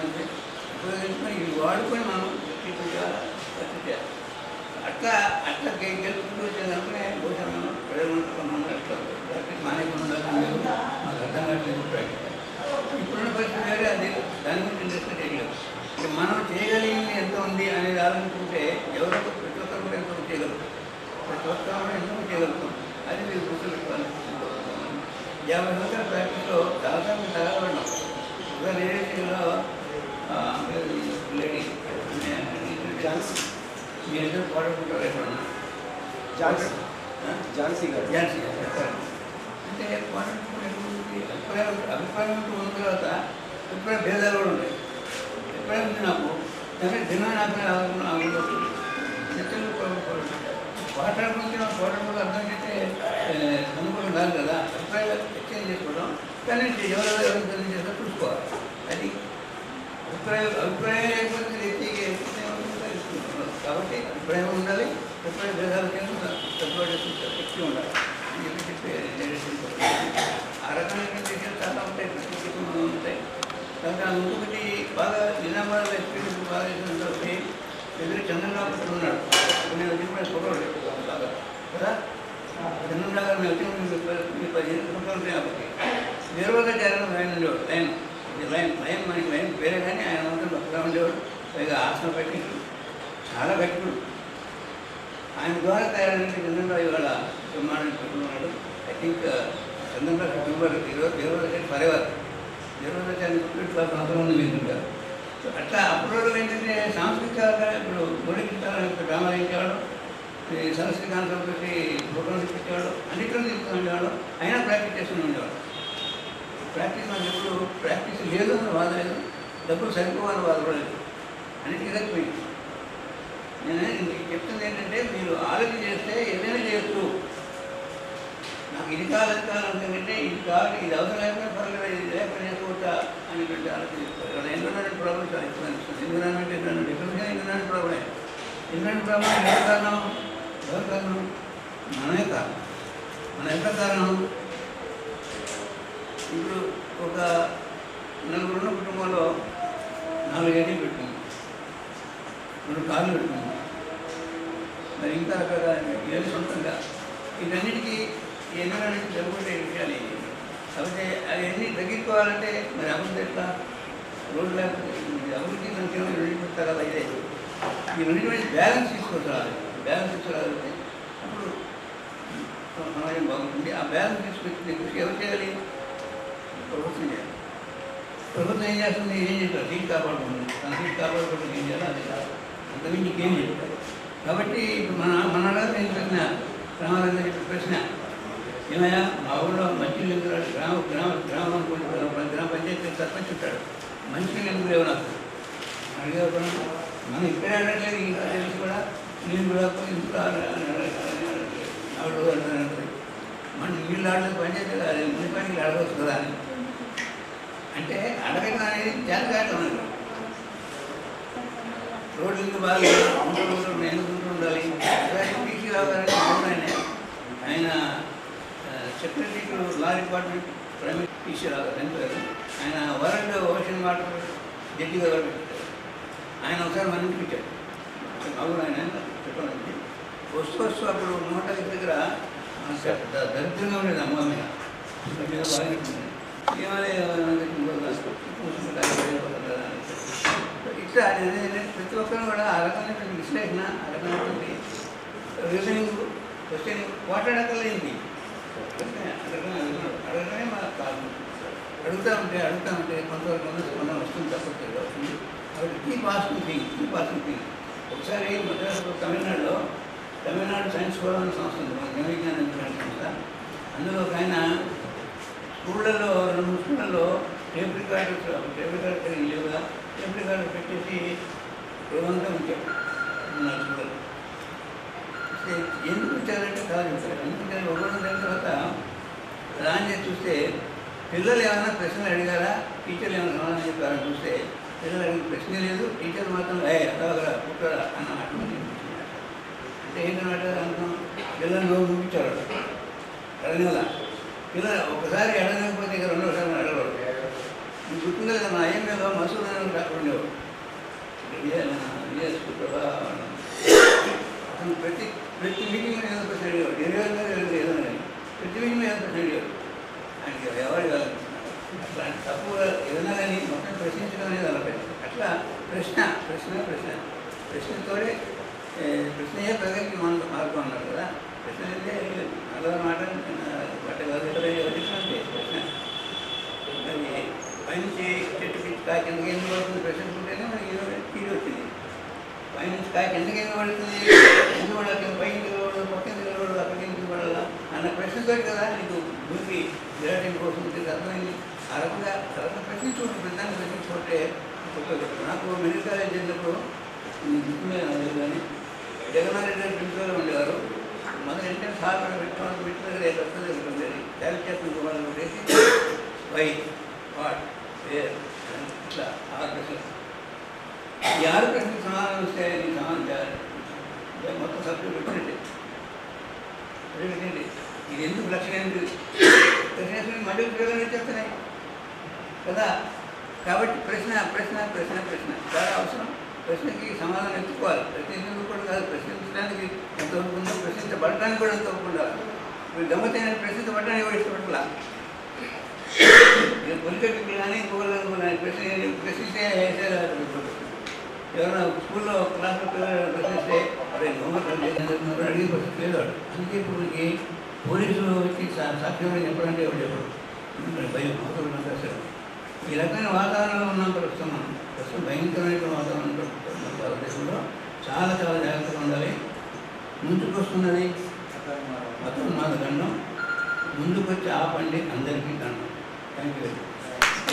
అంటే ఉపయోగించుకొని ఇవి వాడుకొని మనం ట్రీట్మెంట్ చేయాలి, ఖర్చు చేయాలి. అట్లా గెలుపుకుంటూ వచ్చేదానికే బహుశా మనం ప్రజలు అట్లా మానేకుండా మాకు అర్థం కావట్లేదు. ఇప్పుడున్న పరిస్థితి వేరే, అది దాని గురించి ఇంట్రెస్ట్ చేయలేదు. మనం చేయగలిగింది ఎంత ఉంది అనేది ఆలోచించుకుంటే ఎవరో ప్రతి ఒక్కరు కూడా ఎంతో చేయగలుగుతాం, ప్రతి ఒక్కరు కూడా ఎంతో చేయగలుగుతాం. అది మీరు గుర్తుపెట్టుకోవాలి. 50 సంవత్సరాల ప్రాక్టీస్లో చాలాసార్లు తగలబడినాం. ఒక రేడియోలో లేడీ మీ ఇద్దరు పాడుకుంటారు ఎప్పుడన్నా ఝాన్సీ గారు అంటే పాడుకుంటే అభిప్రాయం ఉన్న తర్వాత అభిప్రాయ భేదాలు కూడా ఉంటాయి. అభిప్రాయం ఉంది నాకు కానీ భిన్నమైన అభిప్రాయం చర్చలు పాడడానికి అర్థం చేస్తే అనుకూలం కాదు కదా. అభిప్రాయాలు ఎక్స్చేంజ్ చేసుకోవడం కానీ ఎవరు చేస్తే చూసుకోవాలి. అది అభిప్రాయం లేకపోతే కాబట్టి అభిప్రాయం ఉండాలి, అభిప్రాయ భేదాలు సర్దుబాటు శక్తి ఉండాలి అని చెప్పి ఆ రకమైన విషయాలు చాలా ఉంటాయి, ప్రతి ఉంటాయి. కాబట్టి ఇంకొకటి బాగా నిజామాబాద్ ఎక్స్పీరియన్స్ బాగా చేసినటువంటి ఎదురు చంద్రబాబు ఉన్నాడు. నేను వచ్చిన చూడలేదు బాగా కదా. చంద్రబాబు గారు మేము వచ్చిన 15 సంవత్సరాలు ఉంటాయి. కాబట్టి నిర్వహణ లైన్ మనకి లైన్ వేరే కానీ ఆయన మాత్రం భక్తిగా ఉండేవాడు. పైగా ఆసన పెట్టిండు, చాలా భక్తుడు. ఆయన ద్వారా తయారైన చంద్రబాబు ఇవాళ బ్రహ్మాండం పెట్టుకున్నాడు. ఐ థింక్ చంద్రబాబు ఫిబ్రవరి 20 పరేవారు 20 సంవత్సరం ఉంది మీరు. సో అట్లా అప్పుడు ఏంటంటే సాంస్కృతిక ఇప్పుడు గుడికి డ్రామా ఇచ్చేవాడు, సంస్కృతాంతం పెట్టి ఫోటోలు ఇప్పించేవాడు, అన్నింటిలో తీసుకుని ఉండేవాడు. అయినా ప్రాక్టీస్ చేసుకుని ఉండేవాడు. ప్రాక్టీస్ మనకి ఎప్పుడు ప్రాక్టీస్ లేదు అని బాధ లేదు, డబ్బులు సరిపోవాలని బాధపడలేదు, అన్నిటికీ సరిపోయింది. నేను చెప్తుంది ఏంటంటే మీరు ఆలోచన చేస్తే ఏదైనా చేయొచ్చు. నాకు ఇది కావాలి ఎందుకంటే ఇది కావాలి, ఇది అవసరం లేకపోతే పర్లేదు, ఇది లేకపోతే చేసుకోవచ్చా అనేటువంటి ఆలోచన చేసుకోవాలి. ఎన్విరాన్మెంట్ ప్రాబ్లమ్స్ ఎన్విరాన్మెంట్ ఎన్విరాన్మెంట్ ప్రాబ్లమే. ఎన్విరాన్మెంట్ ప్రాబ్లం ఎవరు కారణం మనమే కారణం. మన ఎంత కారణం ఇప్పుడు ఒక నలుగురున్న కుటుంబంలో 4 ఏళ్ళు పెట్టుకున్నాం, 2 కార్లు పెట్టుకున్నాం, మరి ఇంకా రకరకాల ఇవన్నీ సొంతంగా వీటన్నిటికీ ఎన్విరాన్మెంట్ జరుగుతుంటే విషయాలు కాబట్టి అవన్నీ తగ్గించుకోవాలంటే మరి అభివృద్ధి ఎట్లా రోడ్డు లేకపోతే అభివృద్ధి సంక్షేమం రెండు పెడతారు కదా. అయితే ఈ రెండింటి బ్యాలెన్స్ తీసుకొచ్చాలి. బ్యాలెన్స్ తీసుకురాగలిగితే అప్పుడు సమాజం బాగుంటుంది. ఆ బ్యాలెన్స్ తీసుకొచ్చి కృషి ఎవరు చేయాలి? ప్రభుత్వం చేయాలి. ప్రభుత్వం ఏం చేస్తుంది? ఏం చేస్తారు? సీట్ కాపాడుకుంటుంది. తన సీట్ కాపాడుకుంటే ఏం చేయాలి? అది అంతకుమించి ఇంకేం చేస్తారు. కాబట్టి ఇప్పుడు మన నేను ప్రశ్న గ్రామాలందరూ చెప్పిన ప్రశ్న ఏమయ్యా, మా ఊళ్ళో మంచి ఎందుకు గ్రామం గ్రామ పంచాయతీ సర్పంచ్ ఉంటాడు, మంచి ఎందుకు లేవు నాకు అడిగే మనం ఇక్కడే అడగట్లేదు. ఇంకా తెలిసి కూడా నీళ్ళు కూడా ఎందుకు ఆవిడ అంటుంది. మన నీళ్ళు ఆడలేదు పంచాయతీ అది మున్సిపాలిటీకి అడగవచ్చు కదా అని అంటే అడగడం అనేది జాతకాయటం అనేది. రోడ్లు ఎందుకు బాగా ఎందుకుంటూ ఉండాలి. టీసీ రావు గారు ఆయన secretary to law department private TC Rao garu ఆయన వరల్డ్ ఓషన్ వాటర్ జడ్జిగా పెట్టారు. ఆయన ఒకసారి మన ఇంటికి ఇచ్చారు. అవును ఆయన చెప్పాలంటే వస్తూ అప్పుడు 105 దగ్గర దరిద్రంగా ఉండేది అమ్మ మీద బాగా ఇట్లా ప్రతి ఒక్కరు కూడా ఆ రకమైన విశ్లేషణ, ఆ రకమైనటువంటి రీజనింగ్ క్వశ్చనింగ్ మాట్లాడక్కర్లేంది. అడగడమే మన కారణం. అడుగుతూ ఉంటే కొంతవరకు మనం వస్తుంది తప్పట్లేదు అవుతుంది. కాబట్టి కీప్ ఆస్కింగ్ థింగ్. ఒకసారి తమిళనాడు సైన్స్ ఫోరం అనే సంస్థ ఉంది, మన జన విజ్ఞాన సంస్థ. అందులో ఒక ఆయన స్కూళ్ళల్లో 2-3 స్కూళ్ళల్లో టేప్ రికార్డర్ లేవుగా టేప్ రికార్డర్ పెట్టేసి రోజంతా ఉంచాడు. 4 స్కూళ్ళలో ఎందుకు వచ్చారంటే కాదు చెప్తారు. ఎందుకంటే ఒక రోజు అయిన తర్వాత రాని చేసి చూస్తే పిల్లలు ఏమైనా ప్రశ్నలు అడిగారా, టీచర్లు ఏమైనా సమాధానం చెప్పారని చూస్తే పిల్లలు అడిగిన ప్రశ్నే లేదు. టీచర్ మాత్రం అడగరా పుట్టరా అన్న అటువంటి అంటే ఏంటన్నమాట అనుకున్నాం. పిల్లలు నోరు చూపించారు అడగనేలా. పిల్లలు ఒకసారి అడగలేకపోతే ఇక 2వసారి అడగరు. మీకు గుర్తుందా లేదా? నా ఐఎంఏలో మసూద్ ఉండేవాడు. అతను ప్రతి మీటింగ్లో ఏదో ప్రశ్న అడిగేవాడు. 20 ఏదో కానీ ప్రతి మీటింగ్లో ఏదో ప్రశ్న అడిగేవాడు. ఆయనకి ఎవరు కాదు. అట్లాంటి తప్పు ఏదైనా కానీ మొత్తం ప్రశ్నించడం అనేది అలా అట్లా ప్రశ్నతోనే ప్రశ్నయే ప్రగతికి మార్గం అన్నారు కదా. ప్రశ్న అయితే అలా మాట కాదు అంటే ప్రశ్న అది పైనుంచి చెట్టు పిచ్చి కాకి ఎందుకు ఎందుకు పడుతుంది ప్రశ్నించుకుంటేనే మనకి తీరు వచ్చింది. పైనుంచి కాకి ఎందుకు ఎందుకు పడుతుంది, ఎందుకు పడాలి, పైకి తిరగకూడదు, పక్కన తిరగకూడదు, అక్కడికి ఎందుకు పడాలా అన్న ప్రశ్నతో కదా నీకు భూమికి విరాటం కోసం అర్థమైంది. ఆ రకంగా ప్రశ్నించుకుంటే ప్రధాన్ని ప్రశ్నించుకుంటే నాకు మెడికల్ కాలేజ్ వెళ్ళినప్పుడు కానీ జగన్నాథ్ రెడ్డి గారు ప్రిన్సిపల్గా ఉండేవారు. మొదలు ఏంటంటే సార్ పెట్టిన దగ్గర ఉండేది. క్యాలిక్యులేషన్ వాళ్ళు ఉండేది వై వాట్ వేర్ ఇట్లా 6 ప్రశ్నలు. ఈ 6 ప్రశ్నలు సమాధానం వస్తే నీకు సమాధానం చేయాలి. మొత్తం సబ్జెక్ట్ వచ్చినట్టే ఇది ఎందుకు లక్ష్యం ప్రశ్న మళ్ళీ ఉపయోగాలు చెప్తున్నాయి కదా. కాబట్టి ప్రశ్న చాలా అవసరం. ప్రశ్నకి సమాధానం ఎత్తుకోవాలి. ప్రశ్నించడం కూడా కాదు, ప్రశ్నించడానికి ఎంతవరకు ఉందో ప్రశ్నించబడటానికి కూడా ఎంతవరకు ఉండాలి. మీరు గమ్మతైన ప్రశ్నించబడటానికి కూడా ఇష్టపడాల. పొలిటెక్నిక్ కానీ ఇంకోవాలి ప్రశ్నిస్తే ఎవరైనా స్కూల్లో క్లాస్లో పిల్లలు ప్రశ్నిస్తే హోంవర్క్ అడిగే పరిస్థితి లేదు వాడు. అందుకే ఇప్పుడు పోలీసులు వచ్చి సాక్ష్యం చెప్పడంటే ఎవరు చెప్పడు. భయం అవసరం అసలు. ఈ రకమైన వాతావరణంలో ఉన్నాం ప్రస్తుతం. భయంకరమైన వాతావరణంలో మన భారతదేశంలో చాలా జాగ్రత్తగా ఉండాలి. ముందుకు వస్తున్నది మతం మాద గండం. ముందుకు వచ్చి ఆపండి అందరికీ దండం. Thank you.